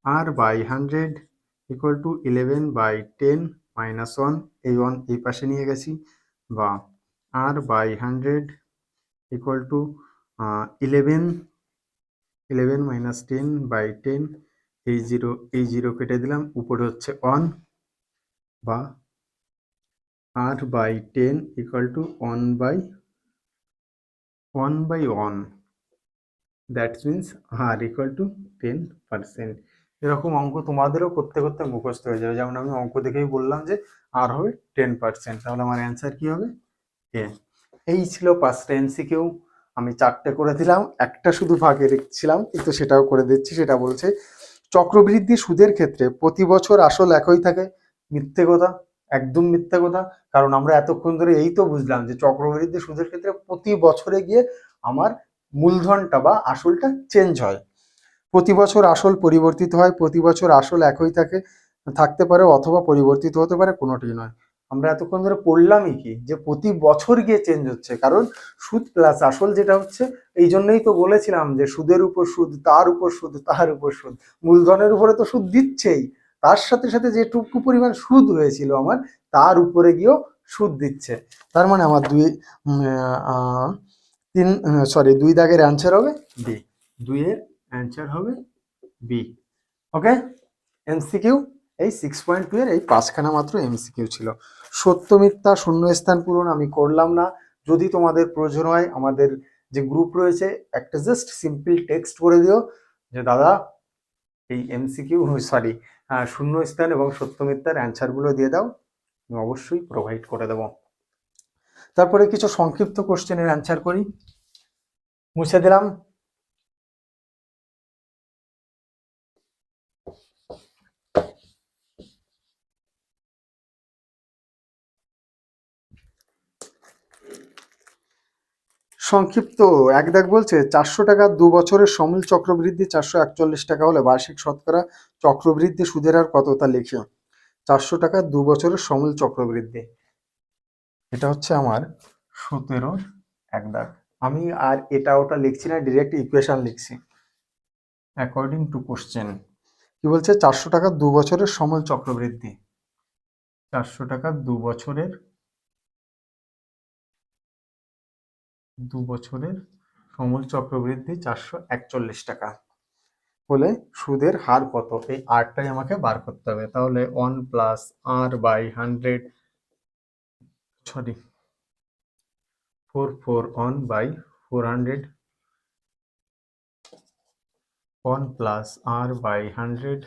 r/100 = 11/10 - 1, এই 1 এই পাশে নিয়ে গেছি, বা r/100 = 11 - 10/10। এই 0 কেটে দিলাম, উপরে হচ্ছে 1, বা r/10 = 1/1। That means r = 10%। এরকম অঙ্ক তোমাদেরও করতে করতে মুখস্থ হয়ে যাবে। যেমন আমি অঙ্ক দেখেই বললাম যে r হবে 10%, তাহলে আমার অ্যান্সার কি হবে? এ। এই ছিল 5টা MCQ। আমি 4টে করে দিলাম, একটা শুধু ফাঁকে রেখেছিলাম, কিন্তু সেটাও করে দিচ্ছি। সেটা বলছে চক্রবৃদ্ধি সুদের ক্ষেত্রে প্রতি বছর আসল একই থাকে। মিথ্যে কথা, একদম মিথ্যে কথা। কারণ আমরা এতক্ষণ ধরে এই তো বুঝলাম যে চক্রবৃদ্ধি সুদের ক্ষেত্রে প্রতি বছরে গিয়ে আমার মূলধনটা বা আসলটা চেঞ্জ হয়। প্রতি বছর আসল পরিবর্তিত হয়, প্রতি বছর আসল একই থাকতে পারে অথবা পরিবর্তিত হতে পারে, কোনোটি নয়। আমরা এতক্ষণ ধরে পড়লামই কি, যে প্রতি বছর গিয়ে চেঞ্জ হচ্ছে, কারণ সুদ প্লাস আসল যেটা হচ্ছে, এই জন্যই তো বলেছিলাম যে সুদের উপর সুদ, তার উপর সুদ, তার উপর সুদ, মূলধনের উপরে তো সুদ দিচ্ছেই, তার সাথে সাথে যেটুকু পরিমাণ সুদ হয়েছিল আমার, তার উপরে গিয়েও সুদ দিচ্ছে। তার মানে আমার দুই দাগের অ্যান্সার হবে বি, দুইয়ের অ্যান্সার হবে বি। ওকে, এমসিকিউ এই 6.2 এর এই 5খানা মাত্র এমসিকিউ ছিল। সত্য মিথ্যা শূন্যস্থান পূরণ আমি করলাম না। যদি তোমাদের প্রয়োজন হয়, আমাদের যে গ্রুপ রয়েছে, একটা জাস্ট সিম্পল টেক্সট করে দিও যে দাদা এই এমসিকিউ সরি শূন্যস্থান এবং সত্য মিথ্যার অ্যান্সারগুলো দিয়ে দাও, আমি অবশ্যই প্রোভাইড করে দেবো। তারপরে কিছু সংক্ষিপ্ত কোশ্চেনের অ্যান্সার করি, মুছে দিলাম। সংক্ষিপ্ত এক দাগ বলছে 400 টাকা 2 বছরের সমূল চক্রবৃদ্ধি 441 টাকা হলে বার্ষিক শতকরা চক্রবৃদ্ধি সুদের হার কত, তা লিখে। 400 টাকা 2 বছরের সমূল চক্রবৃদ্ধি, এটা হচ্ছে আমার 17 এক দাগ। আমি আর এটা ওটা লিখছি না, ডিরেক্ট ইকুয়েশন লিখছি অ্যাকর্ডিং টু কোশ্চেন। কি বলছে, 400 টাকা 2 বছরের সমূল চক্রবৃদ্ধি, 400 টাকা 2 বছরের সমূল চক্রবৃদ্ধি 441 টাকা হলে সুদের হার কত, এই আরটাই আমাকে বার করতে হবে। তাহলে 1 plus R by 100, sorry 441 by 400, 1 plus R by 100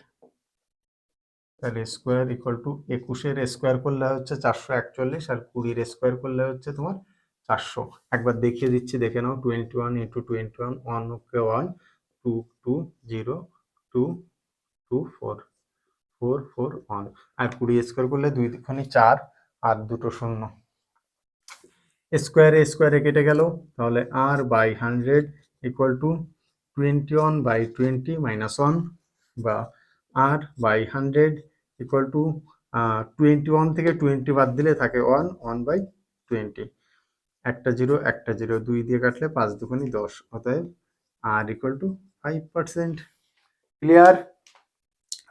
তার স্কোয়ার ইকুয়াল টু 21-এর স্কোয়ার করলে হচ্ছে 441, আর 20-এর স্কোয়ার করলে হচ্ছে তোমার 400। একবার দেখিয়ে দিচ্ছি, দেখে নাও। 21 ইন্টু 21, 1 ওকে 1, 2 2 0 2 2 4 4 4 1, আর 20 স্কোয়ার করলে 2 দুগুণে 4 আর 2 শূন্য, স্কোয়ারে স্কোয়ারে কেটে গেল। তাহলে R by 100 equal to 21 by 20 minus 1, বা আর বাই 100 ইকুয়াল টু 21 থেকে 20 বাদ দিলে থাকে 1, 1 বাই 20, একটা জিরো একটা জিরো, 2 দিয়ে কাটলে 5 দুগুণে 10, অতএব আর ইকুয়াল টু 5%। ক্লিয়ার?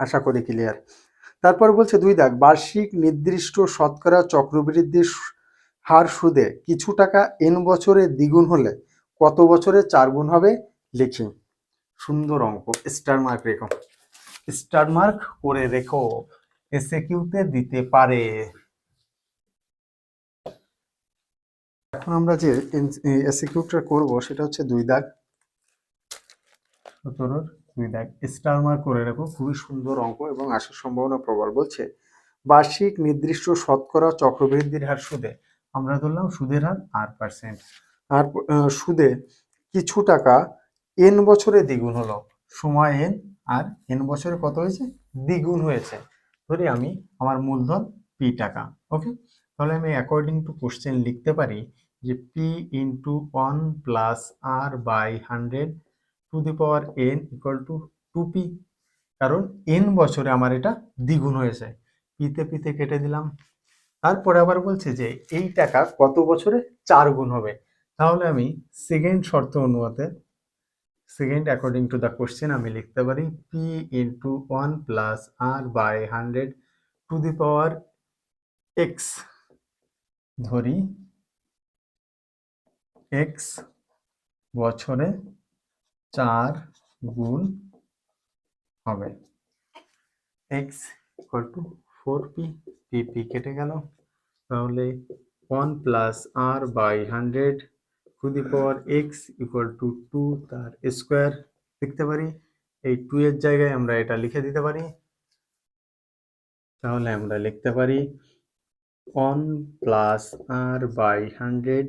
আশা করি ক্লিয়ার। তারপর বলছে 2 দাগ, বার্ষিক নির্দিষ্ট শতকরা চক্রবৃদ্ধি হার সুদে কিছু টাকা n বছরে দ্বিগুণ হলে কত বছরে 4 গুণ হবে, লিখি। সুন্দর অঙ্ক, স্টার মার্ক রেখো, স্টার মার্ক করে রেখো, এসএকিউতে দিতে পারে। এখন আমরা যে এসএকিউটা করব সেটা হচ্ছে 2 দাগ, 17-র 2 দাগ, স্টার মার্ক করে রেখো। খুবই সুন্দর অঙ্ক এবং আসার সম্ভাবনা প্রবল। বলছে বার্ষিক নির্দিষ্ট শতকরা চক্রবৃদ্ধির হার সুদে, আমরা ধরলাম সুদের হার r%, আর সুদে কিছু টাকা n বছরে দ্বিগুণ হলো, সময় n, আর n বছরে কত হয়েছে, দ্বিগুণ হয়েছে। ধরি আমি আমার মূলধন p টাকা, ওকে। তাহলে আমি অ্যাকর্ডিং টু কোশ্চেন লিখতে পারি যে p into 1 plus r by 100 to the power n equal to 2p, কারণ n বছরে আমার এটা দ্বিগুণ হয়েছে। পিতে পিতে কেটে দিলাম। তারপরে আবার বলছে যে এই টাকা কত বছরে 4 গুণ হবে। তাহলে আমি সেকেন্ড শর্ত অনুপাতে, second according to the question আমি লিখতে পারি p into 1 plus r by 100 to the power x, ধরি x বছরে 4 গুণ হবে, x equal two 4p, p কেটে গেল। তাহলে 1 plus R by 100 to the power x equal to 2 তার স্কোয়ার লিখতে পারি। এই 2 এর জায়গায় আমরা এটা লিখে দিতে পারি। তাহলে আমরা লিখতে পারি 1 প্লাস আর বাই 100,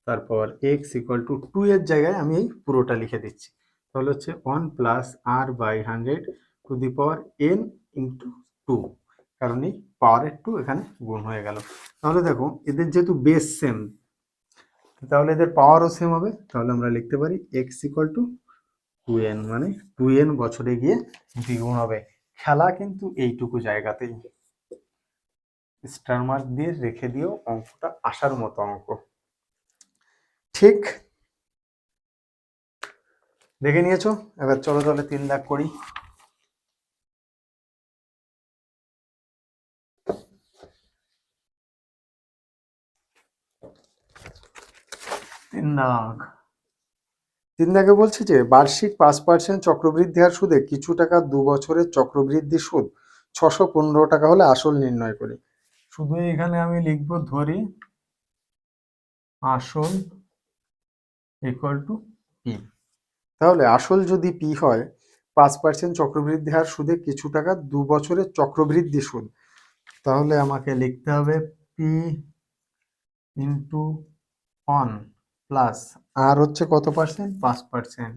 তারপর x ইকুয়াল টু 2 এর জায়গায় আমি এই পুরোটা লিখে দিচ্ছি। তাহলে হচ্ছে 1 plus R by 100 to the power n into 2, কারণ এই পাওয়ারের 2 এখানে গুণ হয়ে গেল। তাহলে দেখো এদের যেহেতু বেস সেম, তাহলে এদের পাওয়ারও সেম হবে। তাহলে আমরা লিখতে পারি x ইকুয়াল টু 2n, মানে 2n বছরে গিয়ে দ্বিগুণ হবে। খেলা কিন্তু এইটুকু জায়গাতেই। স্টার মার্ক দিয়ে রেখে দিও, অঙ্কটা আসার মতো অঙ্ক। ঠিক দেখে নিয়েছো? এবার চলো তাহলে 3 দাগ করি। তিন দাগে বলছে যে বার্ষিক 5% চক্রবৃদ্ধি হার সুদে কিছু টাকা 2 বছরের চক্রবৃদ্ধি সুদ 615 টাকা হলে আসল নির্ণয় করি। শুধু এখানে আমি লিখবো ধরি আসল ইকুয়াল টু পি। তাহলে আসল যদি পি হয়, 5% চক্রবৃদ্ধি হার সুদে কিছু টাকা 2 বছরের চক্রবৃদ্ধি সুদ, তাহলে আমাকে লিখতে হবে পি ইন্টু অন প্লাস আর হচ্ছে কত পার্সেন্ট, 5%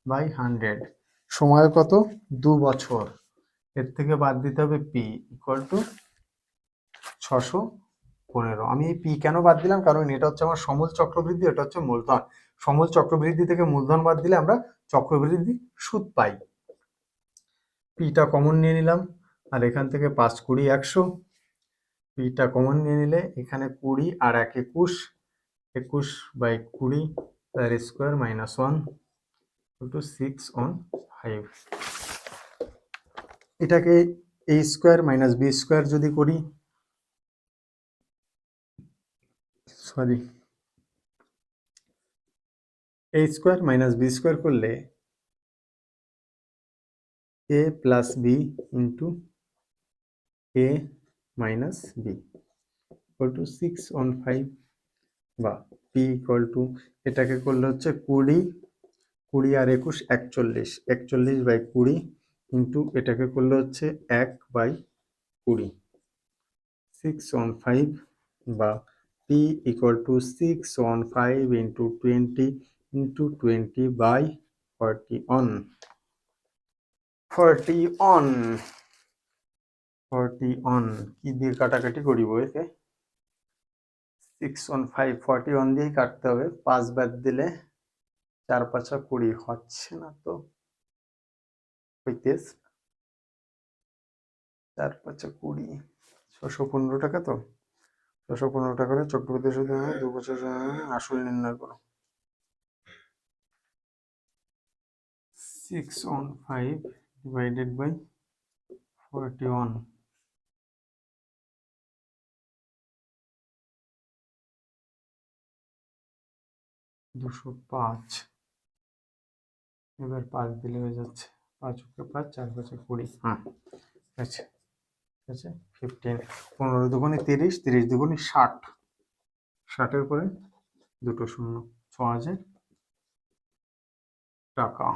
বাই 100 সময় কত, 2 বছর। এর থেকে বাদ দিতে হবে পি ইকুয়াল টু 615। আমি এই পি কেন বাদ দিলাম, কারণ এটা হচ্ছে আমার সমূল চক্রবৃদ্ধি, এটা হচ্ছে মূলধন। সমূল চক্রবৃদ্ধি থেকে মূলধন বাদ দিলে আমরা চক্রবৃদ্ধি সুদ পাই। পিটা কমন নিয়ে নিলাম, আর এখান থেকে 5 20 100, পিটা কমন নিয়ে নিলে এখানে 20 আর 1 21, 21 বাই 20 তার স্কোয়ার মাইনাস 1 টু 6/5। এটাকে A square minus B square যদি করি, sorry, A square minus B square করলে A plus B into A minus B equal to 6/5 বা পি ইকুয়াল টু, এটাকে করলে হচ্ছে 20, 20 আর 21 41, 41 বাই 20 ইন্টু এটাকে করলে হচ্ছে 1/20, 6/5 বা P equal to 6/5 into 20 into 20/40 on 40 on 40 on কি দিয়ে কাটাকাটি করিব একে, 6/5 40 অন দিয়েই কাটতে হবে, 5 বাদ দিলে 4 5 20 হচ্ছে না তো, হইতেস 4 5 20, 615 টাকা। তো 615 টাকা করে চক্রবৃদ্ধি সুদ 2 বছর আসল নির্ণয় করো। 6/5 ডিভাইডেড বাই 41, 205। এবার 5 দিলে হয়ে যাচ্ছে 5 × 5 4 5 20। হ্যাঁ আচ্ছা, ঠিক আছে 15, 15 দুগুণে 30, 30 দুগুণে 60, 60-এর পরে দুটো শূন্য, 6000 টাকা।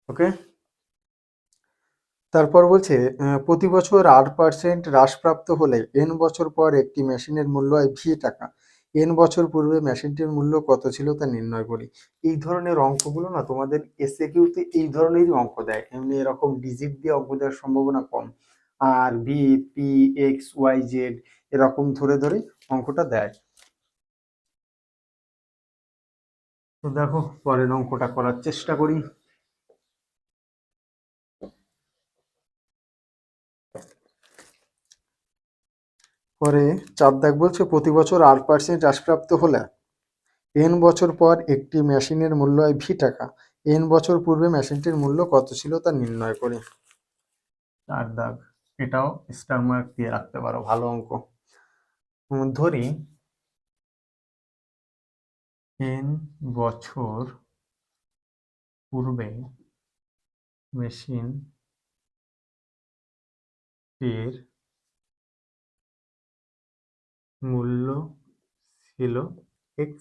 ওকে, তারপর বলছে প্রতি বছর 8% হ্রাসপ্রাপ্ত হলে n বছর পর একটি মেশিনের মূল্য হয় ভি টাকা, n বছর পূর্বে মেশিনটির মূল্য কত ছিল তা নির্ণয় করি। এই ধরনের অঙ্কগুলো না তোমাদের এসএকিউতে এই ধরনেরই অঙ্ক দেয়, এমনি এরকম ডিজিট দিয়ে অঙ্ক দেওয়ার সম্ভাবনা কম। R B P X Y Z এরকম ধরে ধরে অঙ্কটা দেয়। তো দেখো পরের অঙ্কটা করার চেষ্টা করি। পরে 4 দাগ বলছে প্রতি বছর 8% হ্রাসপ্রাপ্ত হলে n বছর পর একটি মেশিনের মূল্য হয় ভি টাকা, n বছর পূর্বে মেশিনটির মূল্য কত ছিল তা নির্ণয় করি। 4 দাগ, এটাও স্টার মার্ক দিয়ে রাখতে পারো, ভালো অঙ্ক। ধরি n বছর পূর্বে মেশিনটির মূল্য ছিল x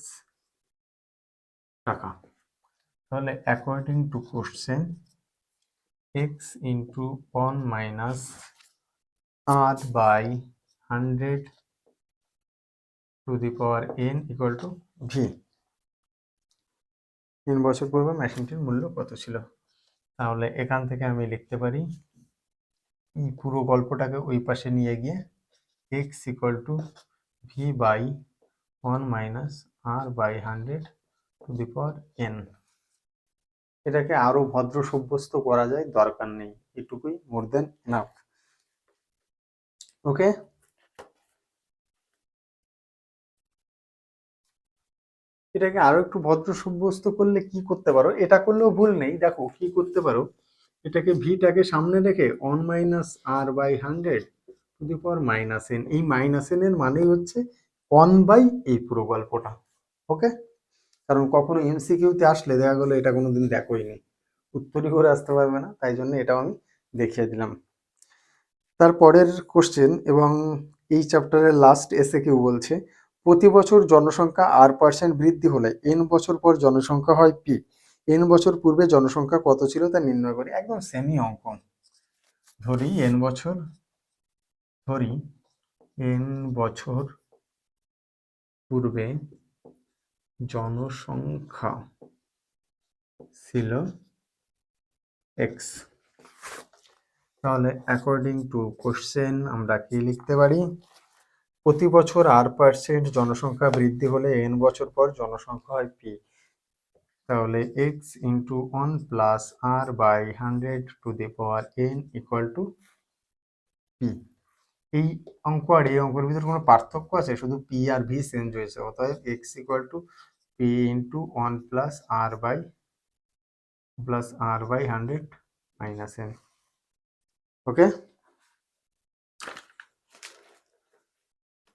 টাকা, তাহলে according to question x into 1 minus r by 100 to the power n equal to V. 3 বছর পূর্বে মেশিনটির মূল্য কত ছিল, তাহলে এখান থেকে আমি লিখতে পারি এই পুরো গল্পটাকে ওই পাশে নিয়ে গিয়ে x equal to V by 1 minus r by 100 to the power n। এটাকে আরো ভদ্র সাব্যস্ত করা যায়, দরকার নেই, এটুকুই মোর দেন এনাফ। ওকে, এটাকে আরো একটু ভদ্র সাব্যস্ত করলে কি করতে পারো, এটা করলেও ভুল নেই, দেখো কি করতে পারো, এটাকে ভিটাকে সামনে রেখে 1 - r/100 two the power -n, এই -n এর মানেই হচ্ছে 1 এই পুরো গল্পটা। ওকে, কারণ কখনো এমসিকিউতে আসলে দেখা গেলো এটা কোনোদিন দেখোই নি, উত্তরই করে আসতে পারবে না, তাই জন্য এটাও আমি দেখিয়ে দিলাম। তারপরের কোশ্চেন এবং এই চ্যাপ্টারের লাস্ট এসে কেউ বলছে, প্রতি বছর জনসংখ্যা r% বৃদ্ধি হলে n বছর পর জনসংখ্যা হয় p, n বছর পূর্বে জনসংখ্যা কত ছিল তা নির্ণয় করি। একদম সেমি অঙ্ক। ধরি n বছর পূর্বে জনসংখ্যা ছিল x, তাহলে অ্যাকর্ডিং টু কোশ্চেন আমরা কি লিখতে পারি, প্রতি বছর r% জনসংখ্যা বৃদ্ধি হলে n বছর পর জনসংখ্যা হয় p, তাহলে x into 1 + r/100 two the power n equal two p। এই অঙ্ক আর এই অঙ্কের ভিতরে কোনো পার্থক্য আছে? শুধু p আর v চেঞ্জ হয়েছে, অতএব x equal two p into 1 + r/100 minus n। ওকে,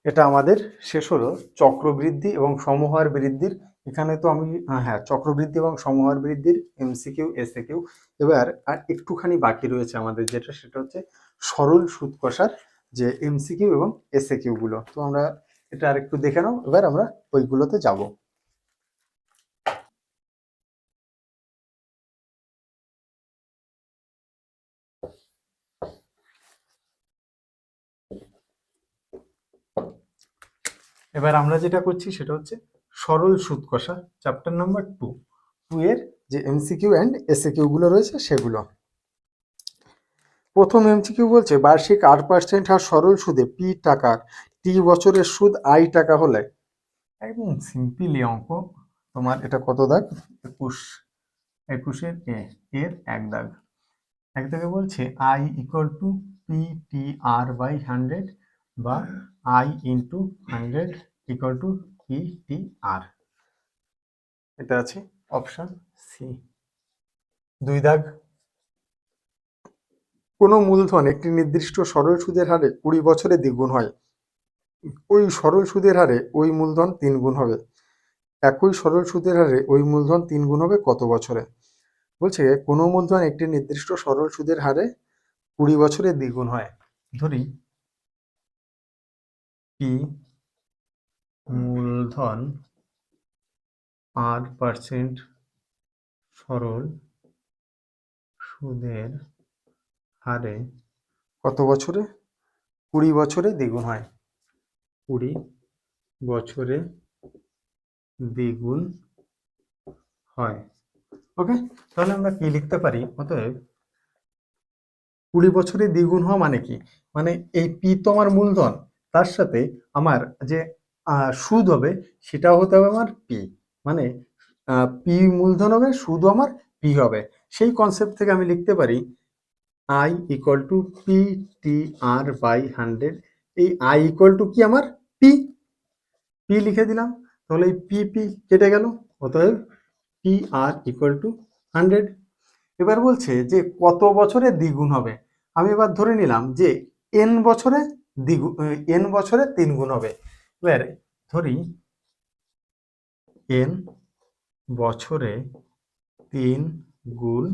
এটা আমাদের শেষ হলো চক্রবৃদ্ধি এবং সমহার বৃদ্ধির। এখানে তো আমি হ্যাঁ, চক্রবৃদ্ধি এবং সমহার বৃদ্ধির এমসিকিউ এসএকিউ। এবার আর একটুখানি বাকি রয়েছে আমাদের, যেটা সেটা হচ্ছে সরল সুদ কষার যে এমসিকিউ এবং এসএকিউ গুলো। তো আমরা এটা আর একটু দেখে নাও, এবার আমরা ওইগুলোতে যাব। এবার আমরা যেটা করছি সেটা হচ্ছে সরল সুদ কষা, চ্যাপ্টার নাম্বার 2 এর যে এমসিকিউ অ্যান্ড এসএকিউ গুলো রয়েছে সেগুলো। প্রথম এমসিকিউ বলছে, বার্ষিক 8% হার সরল সুদে পি টাকার টি বছরের সুদ আই টাকা হলে, একদম সিম্পলি অঙ্ক। তোমার এটা কত দাগ? 21 এর এক দাগ। এক দাগে বলছে I equal to P T r/100 বা I into 100 equal to P T R. এটা আছে অপশন সি। দুই দাগ, কোনো মূলধন একটি নির্দিষ্ট সরল সুদের হারে 20 বছরে দ্বিগুণ হয়, ওই সরল সুদের হারে ওই মূলধন 3 গুণ হবে, একই সরল সুদের হারে ওই মূলধন 3 গুণ হবে কত বছরে? বলছে কোনো মূলধন একটি নির্দিষ্ট সরল সুদের হারে 20 বছরে দ্বিগুণ হয়। ধরি পি মূলধন r% সরল সুদের হারে কত বছরে? 20 বছরে দ্বিগুণ হয়, 20 বছরে দ্বিগুণ হয়। ওকে, তাহলে আমরা কি লিখতে পারি? অতএব 20 বছরে দ্বিগুণ হওয়া মানে কি? মানে এই পি তো আমার মূলধন, তার সাথে আমার যে সুদ হবে সেটাও হতে হবে আমার পি, মানে পি মূলধন হবে, সুদও আমার পি হবে। সেই কনসেপ্ট থেকে আমি লিখতে পারি I equal to P T r/100। এই আই ইকুয়াল টু কি? আমার পি। পি লিখে দিলাম, তাহলে এই পি পি কেটে গেল, অতএব পি আর ইকুয়াল টু 100। এবার বলছে যে কত বছরে দ্বিগুণ হবে। আমি এবার ধরে নিলাম যে এন বছরে দ্বিগুণ, এন বছরে 3 গুণ হবে। এবার ধরি এন বছরে 3 গুণ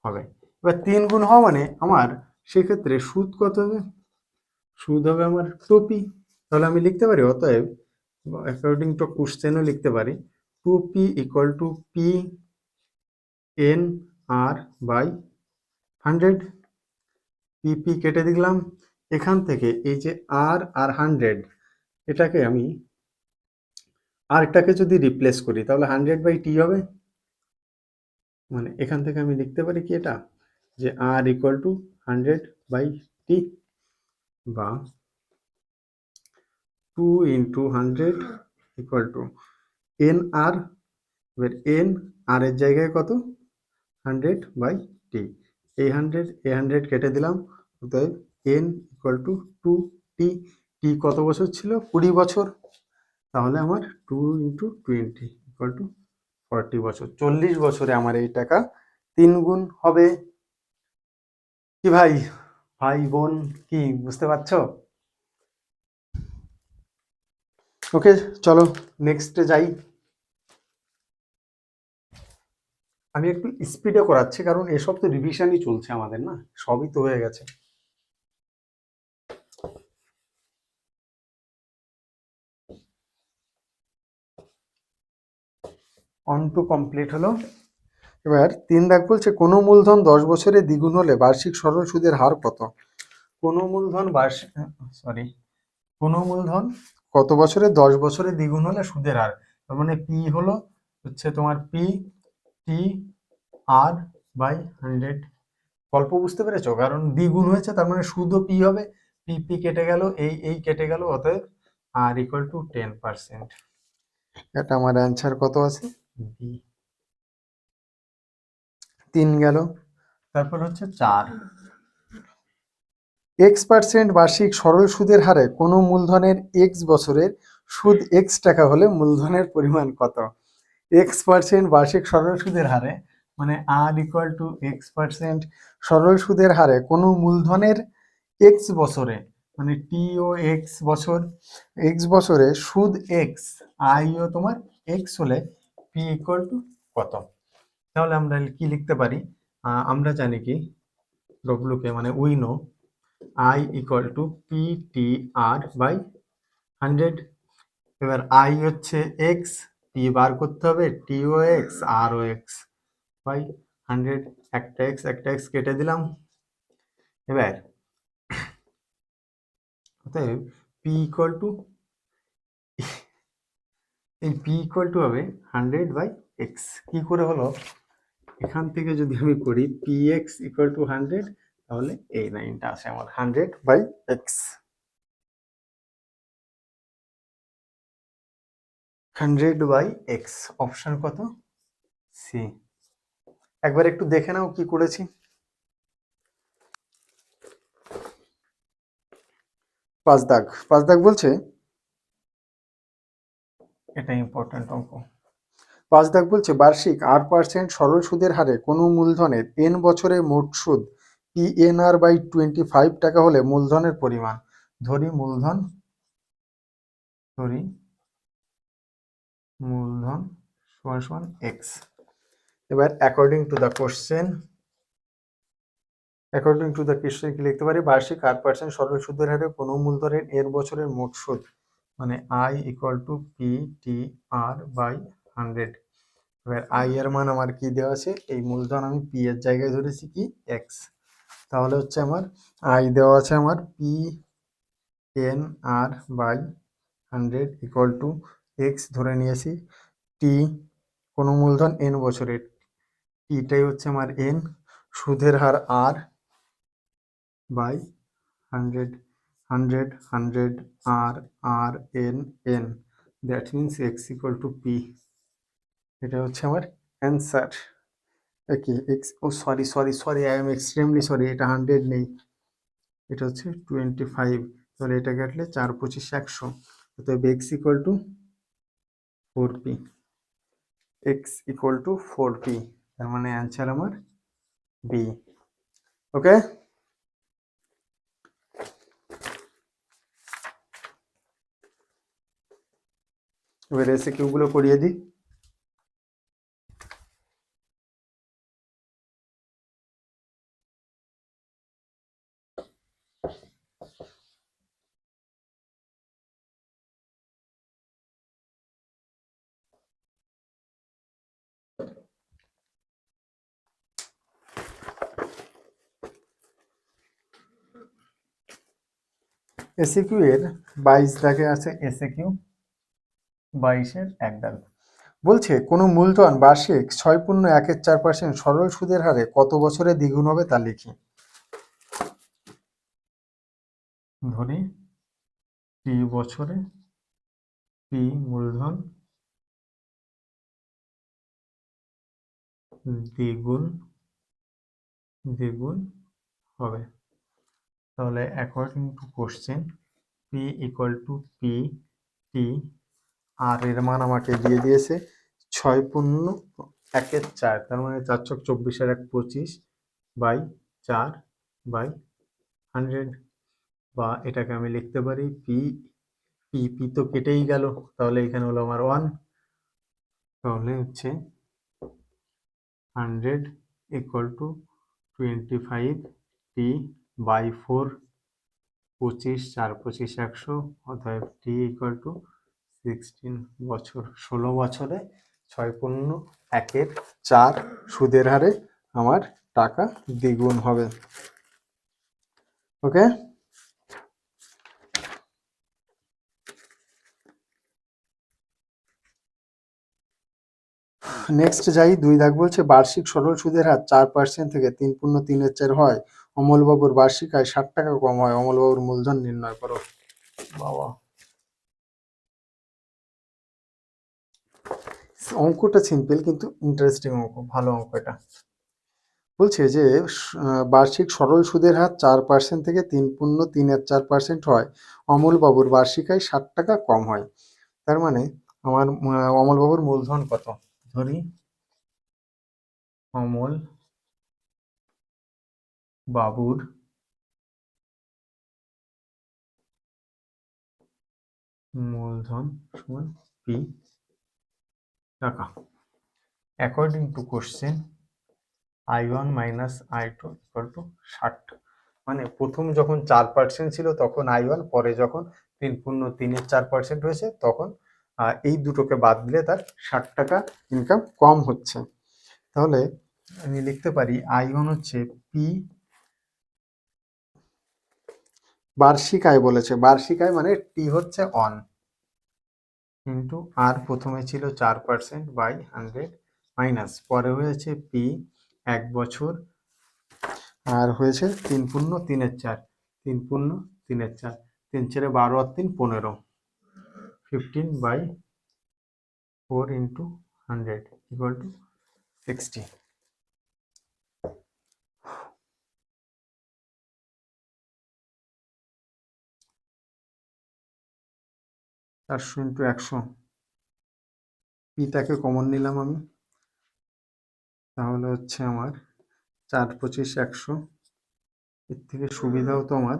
হবে। এবার 3 গুণ হওয়া মানে আমার সেক্ষেত্রে সুদ কত হবে? সুদ হবে আমার 2p। তাহলে আমি লিখতে পারি, অতএব অ্যাকর্ডিং টু কোশ্চেনও লিখতে পারি 2p equal to P N r/100। পিপি কেটে দিলাম, এখান থেকে এই যে আর আর 100, এটাকে আমি আরটাকে যদি রিপ্লেস করি তাহলে 100/t হবে। মানে এখান থেকে আমি লিখতে পারি কি এটা, যে আর ইকুয়াল টু 100/t বা 2 ইন্টু 100 ইকুয়াল টু এন আর। এবার এন আর এর জায়গায় কত? 100/t। এই 100 কেটে দিলাম, অতএব এন ইকুয়াল টু 2t। টি কত বছর ছিল? 20 বছর। তাহলে আমার 2 × 20 = 40 বছর, 40 বছরে আমার এই টাকা 3 গুণ হবে। কি ভাই, ভাই বোন, কি বুঝতে পারছো? ওকে, চলো নেক্সটে যাই। আমি একটু স্পিডে করাচ্ছি কারণ এসব তো রিভিশনই চলছে আমাদের, না সবই তো হয়ে গেছে। অন টু কমপ্লিট হলো। এবার 3 দাগ বলছে কোনো মূলধন 10 বছরে দ্বিগুণ হলে বার্ষিক সরল সুদের হার কত? কোনো মূলধন বার্ষিক, সরি, কোনো মূলধন কত বছরে 10 বছরে দ্বিগুণ হলে সুদের হার, তার মানে পি হলো হচ্ছে তোমার পি টি আর বাই 100। গল্প বুঝতে পেরেছো? কারণ দ্বিগুণ হয়েছে তার মানে সুদও পি হবে, পি পি কেটে গেল, এই কেটে গেল, অতএব আর ইকুয়াল টু 10%। এটা আমার অ্যান্সার কত আছে? বি। 3 গেল। তারপর হচ্ছে 4, X% বার্ষিক সরল সুদের হারে কোনো মূলধনের X বছরের সুদ X টাকা হলে মূলধনের পরিমাণ কত? X% বার্ষিক সরল সুদের হারে মানে আর ইকুয়াল টু X% সরল সুদের হারে কোনো মূলধনের X বছরে, মানে টি ও এক্স বছর, এক্স বছরে সুদ এক্স, আই ও তোমার এক্স হলে পি ইকুয়াল টু কত? তাহলে আমরা কি লিখতে পারি? আমরা জানি কি ডব্লুকে মানে we know I equal to P T R by 100। এবার আই হচ্ছে এক্স, পি বার করতে হবে, টি ও এক্স আর ও এক্স বাই 100। একটা এক্স কেটে দিলাম। এবার অতএব পি ইকুয়াল টু, এই পি ইকুয়াল টু হবে 100/x। কি করে হলো? এখান থেকে যদি আমি করি পি এক্স ইকুয়াল টু 100, তাহলে এই লাইনটা আসে আমার 100/x। 100/x, অপশন কত? সি। একবার একটু দেখে নাও কি করেছি। 5 দাগ বলছে, এটা ইম্পর্টেন্ট অঙ্ক। 5 দাগ বলছে বার্ষিক 8% সরল সুদের হারে কোনো মূলধনের n বছরে মোট সুদ PNR/25 টাকা হলে মূলধনের পরিমাণ। ধরি মূলধন সমান এক্স। এবার অ্যাকর্ডিং টু দ্য কোশ্চেন কি লিখতে পারি? বার্ষিক 8% সরল সুদের হারে কোনো মূলধনের n বছরের মোট সুদ মানে I equal to P T R by 100। এবার আই এর মান আমার কি দেওয়া আছে? এই মূলধন আমি পি এর জায়গায় ধরেছি কি এক্স, তাহলে হচ্ছে আমার আই দেওয়া আছে আমার P N R by 100 equal to X ধরে নিয়েছি, টি কোনো মূলধন এন বছরের, টিটাই হচ্ছে আমার এন, সুদের হার আর বাই 100, 100 আর R N N, that means x equal to P. এটা হচ্ছে আমার অ্যান্সার। কি x, oh sorry, I am extremely sorry, এটা 100 নেই, এটা হচ্ছে 25। তাহলে এটা কাটলে 4 25 100, অতএব x equal two 4p। X equal two 4p, তার মানে অ্যান্সার আমার বি। ওকে, এবার এসিকিউ গুলো করিয়ে দিই। এসিকিউ এর 22 দাগে আছে এসিকিউ 22-এর 1 দাগ। বলছে কোনো মূলধন বার্ষিক 6.14% সরল সুদের হারে কত বছরে দ্বিগুণ হবে তা লিখি। ধরি টি বছরে পি মূলধন দ্বিগুণ হবে। তাহলে according to question P equal to P T R এর মান আমাকে দিয়ে দিয়েছে 6×1/4, তার মানে 4×24=25 বাই 4 বাই 100, বা এটাকে আমি লিখতে পারি পি, পি পি তো কেটেই গেল, তাহলে এখানে হলো আমার 1, তাহলে হচ্ছে 100 = 25 বাই 4, 25, 4 25 100, অতএব টি ইকুয়াল টু 16 বছর। 16 বছরে 6×1/4 সুদের হারে আমার টাকা দ্বিগুণ হবে। ওকে, নেক্সট যাই। 2 দাগ বলছে বার্ষিক সরল সুদের হার 4% থেকে 3×3/4 হয়, অমলবাবুর বার্ষিক আয় 60 টাকা কম হয়, অমলবাবুর মূলধন নির্ণয় করো। বাবা, অঙ্কটা সিম্পল কিন্তু ইন্টারেস্টিং অঙ্ক, ভালো অঙ্ক এটা। বলছে যে বার্ষিক সরল সুদের হার 4% থেকে 3×3/4% হয়, অমলবাবুর বার্ষিক আয় 60 টাকা কম হয়। তার মানে আমার অমলবাবুর মূলধন কত? ধরি অমল বাবুর মূলধন সমান পি টাকা। According to question I1 minus I2 equal to 60। মানে প্রথম যখন 4% ছিল তখন I1, পরে যখন 3×3/4% হয়েছে তখন এই দুটোকে বাদ দিলে তার 60 টাকা ইনকাম কম হচ্ছে। তাহলে আমি লিখতে পারি I1 হচ্ছে পি, বার্ষিক আয় বলেছে, বার্ষিক আয় মানে টি হচ্ছে অন, ইন্টু আর প্রথমে ছিল 4% বাই 100, মাইনাস পরে হয়েছে পি 1 বছর, আর হয়েছে 3×3/4, 3×3/4, 3 × 12 আর 3 15, 15/4 × 100 ইকুয়াল টু 60। 400 × 100, পিটাকে কমন নিলাম আমি, তাহলে হচ্ছে আমার 4×25 100। এর থেকে সুবিধাও তো আমার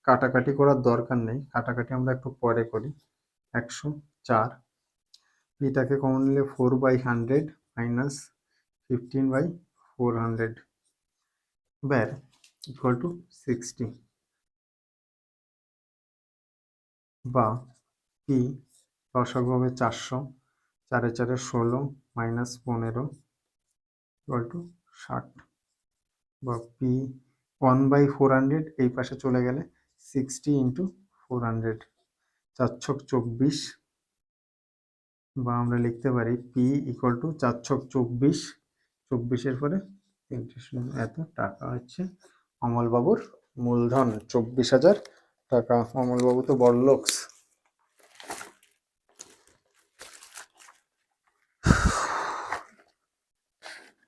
কাটাকাটি করার দরকার নেই, কাটাকাটি আমরা একটু পরে করি। 104, পিটাকে কমন নিলে 4/100 মাইনাস 15/400 বার ইকুয়াল টু 60, বা পি লসাগু হবে 400, 4 4 16 মাইনাস 15 ইকুয়াল টু 60, বা পি 1/400 এই পাশে চলে গেলে 60 × 400, 4×24, বা আমরা লিখতে পারি পি ইকুয়াল টু 4×24, 24-এর পরে 3টে শূন্য, এত টাকা হচ্ছে অমলবাবুর মূলধন, 24,000 টাকা। অমলবাবু তো বড়লোকস।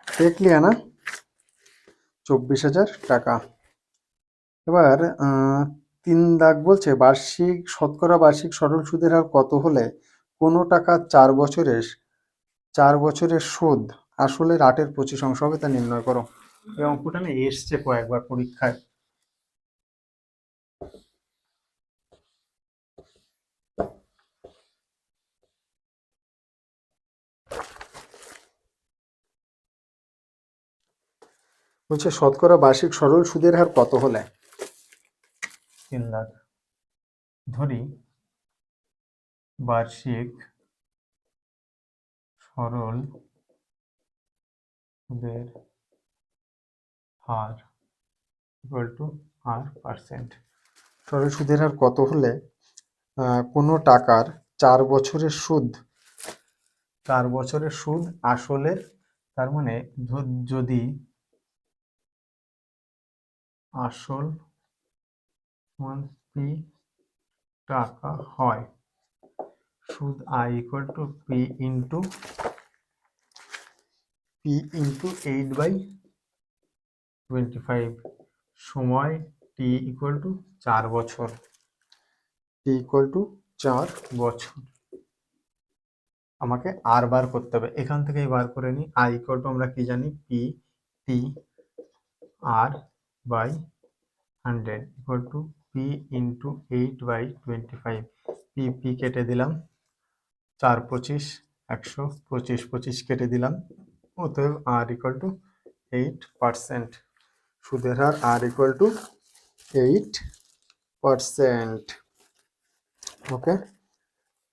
দেখলি না, 24,000 টাকা। এবার 3 দাগ বলছে শতকরা বার্ষিক সরল সুদের হার কত হলে কোনো টাকা 4 বছরের সুদ আসলের 8/25 হবে তা নির্ণয় করো। এই অঙ্কটা না এসছে কয়েকবার পরীক্ষায়। বলছে শতকরা বার্ষিক সরল সুদের হার কত হলে, 3 লাখ, ধরি বার্ষিক সরল সুদের হার ইকুয়াল টু R%। সরল সুদের হার কত হলে কোনো টাকার 4 বছরের সুদ, 4 বছরের সুদ আসলের, তার মানে যদি আসল সমান পি টাকা হয়, সুদ I equal to P into 8/25, সময় টি ইকুয়াল টু 4 বছর, টি ইকুয়াল টু 4 বছর। আমাকে আর বার করতে হবে, এখান থেকেই বার করে নিই। আই ইকুয়াল টু আমরা কি জানি, P T R by 100 equal to P into 8/25। P কেটে দিলাম, 4 25 100, 25 25 কেটে দিলাম। অতএব আর ইকুয়াল টু 8%। সুদের হার আর ইকুয়াল টু 8%। ওকে,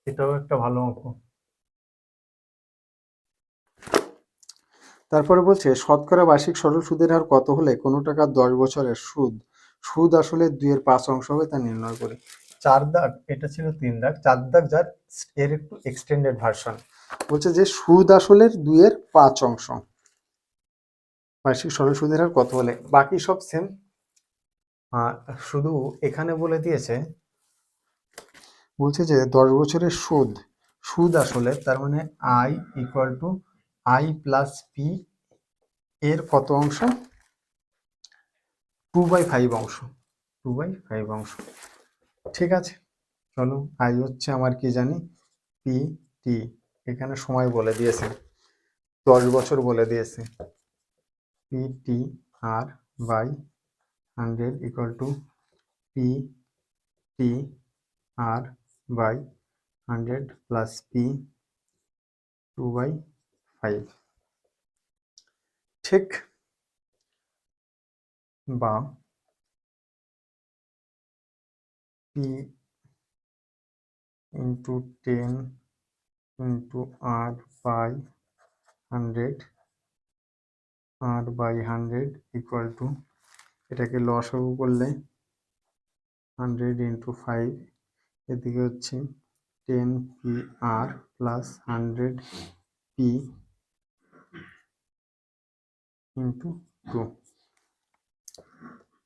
এটাও একটা ভালো অঙ্ক। তারপরে বলছে শতকরা বার্ষিক সরল সুদের হার কত হলে কোনো টাকার 10 বছরের সুদ আসলে 2/5 হবে তা নির্ণয় করি। 4 দাগ, এটা ছিল 3 দাগ, 4 দাগ যার এর একটু এক্সটেন্ডেড ভার্সন। বলছে যে সুদ আসলের 2/5 বার্ষিক সরল সুদের হার কত হলে, বাকি সব সেম। শুধু এখানে বলে দিয়েছে, বলছে যে 10 বছরের সুদ আসলে, তার মানে I equal two I plus P এর কত অংশ, 2/5 অংশ, 2/5 অংশ। ঠিক আছে, চলো, আই হচ্ছে আমার কি জানি পি টি, এখানে সময় বলে দিয়েছে, 10 বছর বলে দিয়েছে। P T R by 100 equal to P T R by 100 plus P 2/5। ঠিক, বা P into 10 into R by 100, R by 100 equal to, এটাকে লসাগু করলে 100 ইন্টু 5, এদিকে হচ্ছে 10 P R plus 100 P into 2।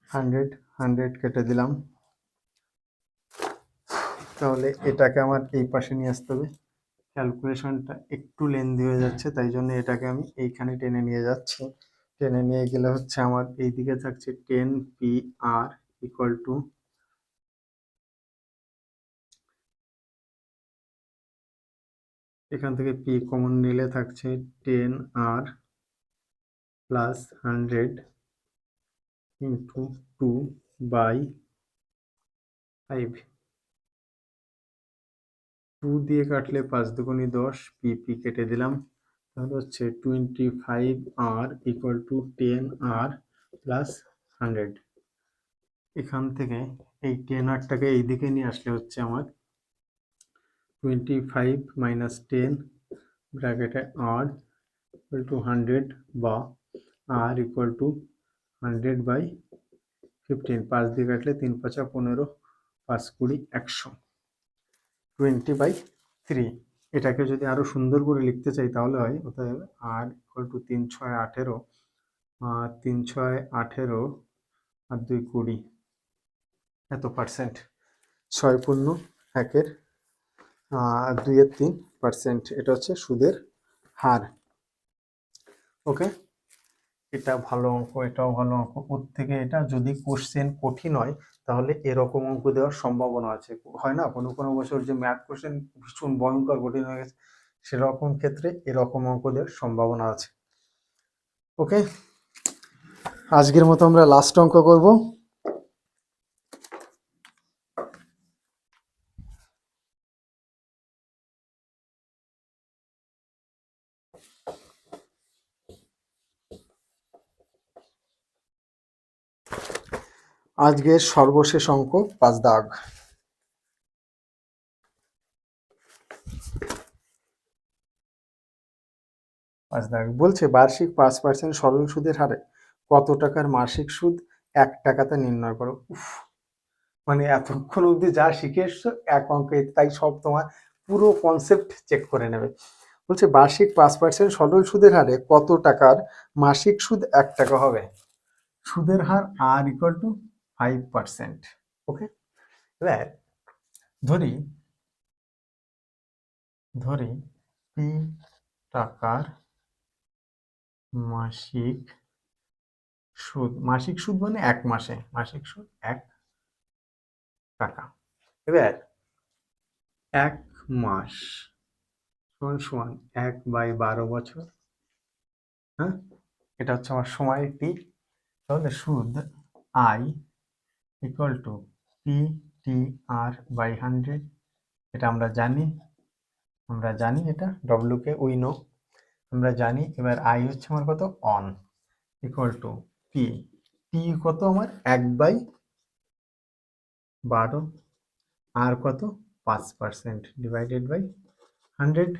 100 কেটে দিলাম, তাহলে এটাকে আমার এই পাশে নিয়ে আসতে হবে। ক্যালকুলেশনটা একটু লেন্দি হয়ে যাচ্ছে, তাই জন্য এটাকে আমি এইখানে টেনে নিয়ে যাচ্ছি। টেনে নিয়ে গেলে হচ্ছে আমার এইদিকে থাকছে 10 পি আর ইকুয়াল টু, এখান থেকে পি কমন নিলে থাকছে 10 আর প্লাস 100 ইন্টু 2/5। 2 দিয়ে কাটলে 5 দুগুণী 10, পি কেটে দিলাম, তাহলে হচ্ছে 25 আর ইকুয়াল টু 10 আর প্লাস 100। এখান থেকে এই 10 আরটাকে এইদিকে নিয়ে আসলে হচ্ছে আমার 25 মাইনাস 10 ব্র্যাকেটে আর ইকুয়াল টু 100, বা আর ইকুয়াল টু 100/15। 5 দিয়ে কাটলে 3 5 15, 5 20 100, 20/3। এটাকে যদি আরো সুন্দর করে লিখতে চাই তাহলে হয়, অতএব আর ইকুয়াল টু 3 6 18, 3 6 18 আর 2 20, এত পার্সেন্ট। 6.1 2/3%, এটা হচ্ছে সুদের হার। ওকে, এটা ভালো অঙ্ক, এটাও ভালো অঙ্ক। ওর থেকে এটা যদি কোশ্চেন কঠিন হয় তাহলে এরকম অঙ্ক দেওয়ার সম্ভাবনা আছে। হয় না কোনো কোনো বছর যে ম্যাথ কোশ্চেন ভীষণ ভয়ঙ্কর কঠিন হয়ে গেছে, সেরকম ক্ষেত্রে এরকম অঙ্ক দেওয়ার সম্ভাবনা আছে। ওকে, আজকের মতো আমরা লাস্ট অঙ্ক করব। আজকের সর্বশেষ অঙ্ক 5 দাগ। 5 দাগ বলছে বার্ষিক 5% সরল সুদের হারে কত টাকার মাসিক সুদ 1 টাকাতে নির্ণয় করো। মানে এতক্ষণ অবধি যা শিখে এসছো এক অঙ্কে, তাই সব তোমার পুরো কনসেপ্ট চেক করে নেবে। বলছে বার্ষিক 5% সরল সুদের হারে কত টাকার মাসিক সুদ 1 টাকা হবে। সুদের হার আর ইকুয়াল টু 5%। ওকে, এবার ধরি পি টাকার মাসিক সুদ মানে 1 মাসে মাসিক সুদ 1 টাকা। এবার 1 মাস সমান সমান 1/12 বছর। হ্যাঁ, এটা হচ্ছে আমার সময় টি। তাহলে সুদ I equal to P T R by 100। এটা আমরা জানি এটা ডব্লিউ কে উই নো, আমরা জানি। এবার আই হচ্ছে আমার কত, অন, ইকুয়াল টু পি, টি কত আমার 1/12, আর কত 5% ডিভাইডেড বাই 100।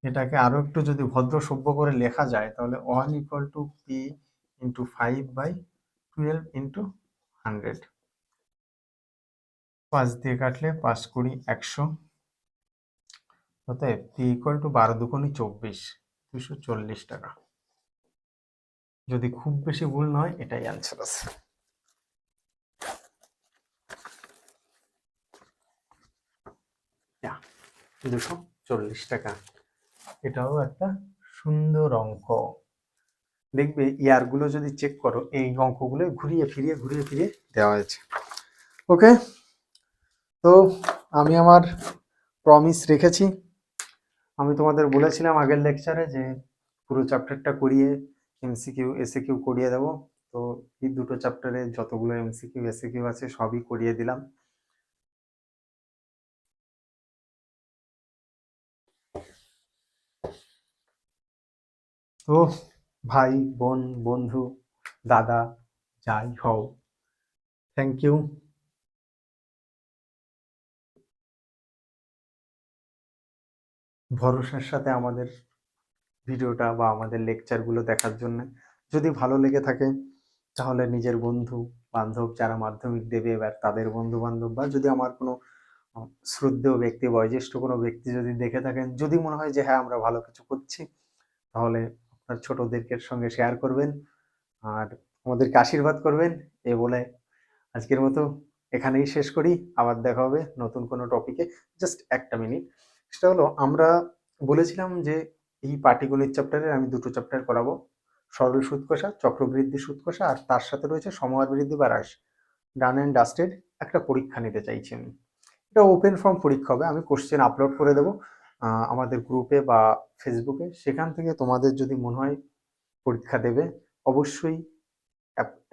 এটাকে আরো একটু যদি ভদ্র সভ্য করে লেখা যায় তাহলে 1 equal to P into 5/12 into 100। 5 দিয়ে কাটলে 5 কুড়ি 100, অতএব পি ইকুয়াল টু 12×2 = 24, 240 টাকা। যদি খুব বেশি ভুল নয় এটাই অ্যান্সার আছে। 240 টাকা, এটাও একটা সুন্দর অঙ্ক। দেখবে ইয়ারগুলো যদি চেক করো এই অঙ্কগুলো ঘুরিয়ে ফিরিয়ে দেওয়া হয়েছে। ওকে, তো আমি আমার প্রমিস রেখেছি। আমি তোমাদের বলেছিলাম আগের লেকচারে যে পুরো চ্যাপ্টারটা করিয়ে এমসিকিউ এসএকিউ করিয়ে দেবো। তো এই দুটো চ্যাপ্টারে যতগুলো এমসিকিউ এসএকিউ আছে সবই করিয়ে দিলাম। তো ভাই বোন বন্ধু দাদা যাই হও, থ্যাংক ইউ ভরসার সাথে আমাদের ভিডিওটা বা আমাদের লেকচারগুলো দেখার জন্য। যদি ভালো লেগে থাকে তাহলে নিজের বন্ধু বান্ধব যারা মাধ্যমিক দেবে এবার তাদের বন্ধু বান্ধব, বা যদি আমার কোনো শ্রদ্ধেয় ব্যক্তি বয়োজ্যেষ্ঠ কোনো ব্যক্তি যদি দেখে থাকেন, যদি মনে হয় যে হ্যাঁ আমরা ভালো কিছু করছি, তাহলে আপনার ছোটদেরকে সঙ্গে শেয়ার করবেন আর আমাদেরকে আশীর্বাদ করবেন। এ বলে আজকের মতো এখানেই শেষ করি। আবার দেখা হবে নতুন কোনো টপিকে। জাস্ট একটা মিনিট, সেটা হলো আমরা বলেছিলাম যে এই পাটিগণিত চ্যাপ্টারে আমি দুটো চ্যাপ্টার করাবো, সরল সুদ কষা, চক্রবৃদ্ধি সুদ কষা, আর তার সাথে রয়েছে সমহার বৃদ্ধি বা হ্রাস, ডান অ্যান্ড ডাস্টেড। একটা পরীক্ষা নিতে চাইছি আমি, এটা ওপেন ফর্ম পরীক্ষা হবে। আমি কোশ্চেন আপলোড করে দেবো আমাদের গ্রুপে বা ফেসবুকে। সেখান থেকে তোমাদের যদি মনে হয় পরীক্ষা দেবে, অবশ্যই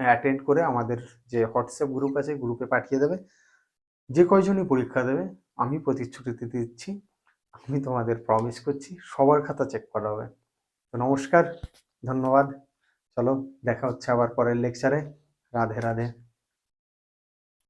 অ্যাটেন্ড করে আমাদের যে হোয়াটসঅ্যাপ গ্রুপ আছে গ্রুপে পাঠিয়ে দেবে। যে কয়জনই পরীক্ষা দেবে আমি প্রতিশ্রুতি দিচ্ছি, আমি তোমাদের প্রমিস করছি সবার খাতা চেক করা হবে। তো নমস্কার, ধন্যবাদ। চলো দেখা হচ্ছে আবার পরের লেকচারে। রাধে রাধে।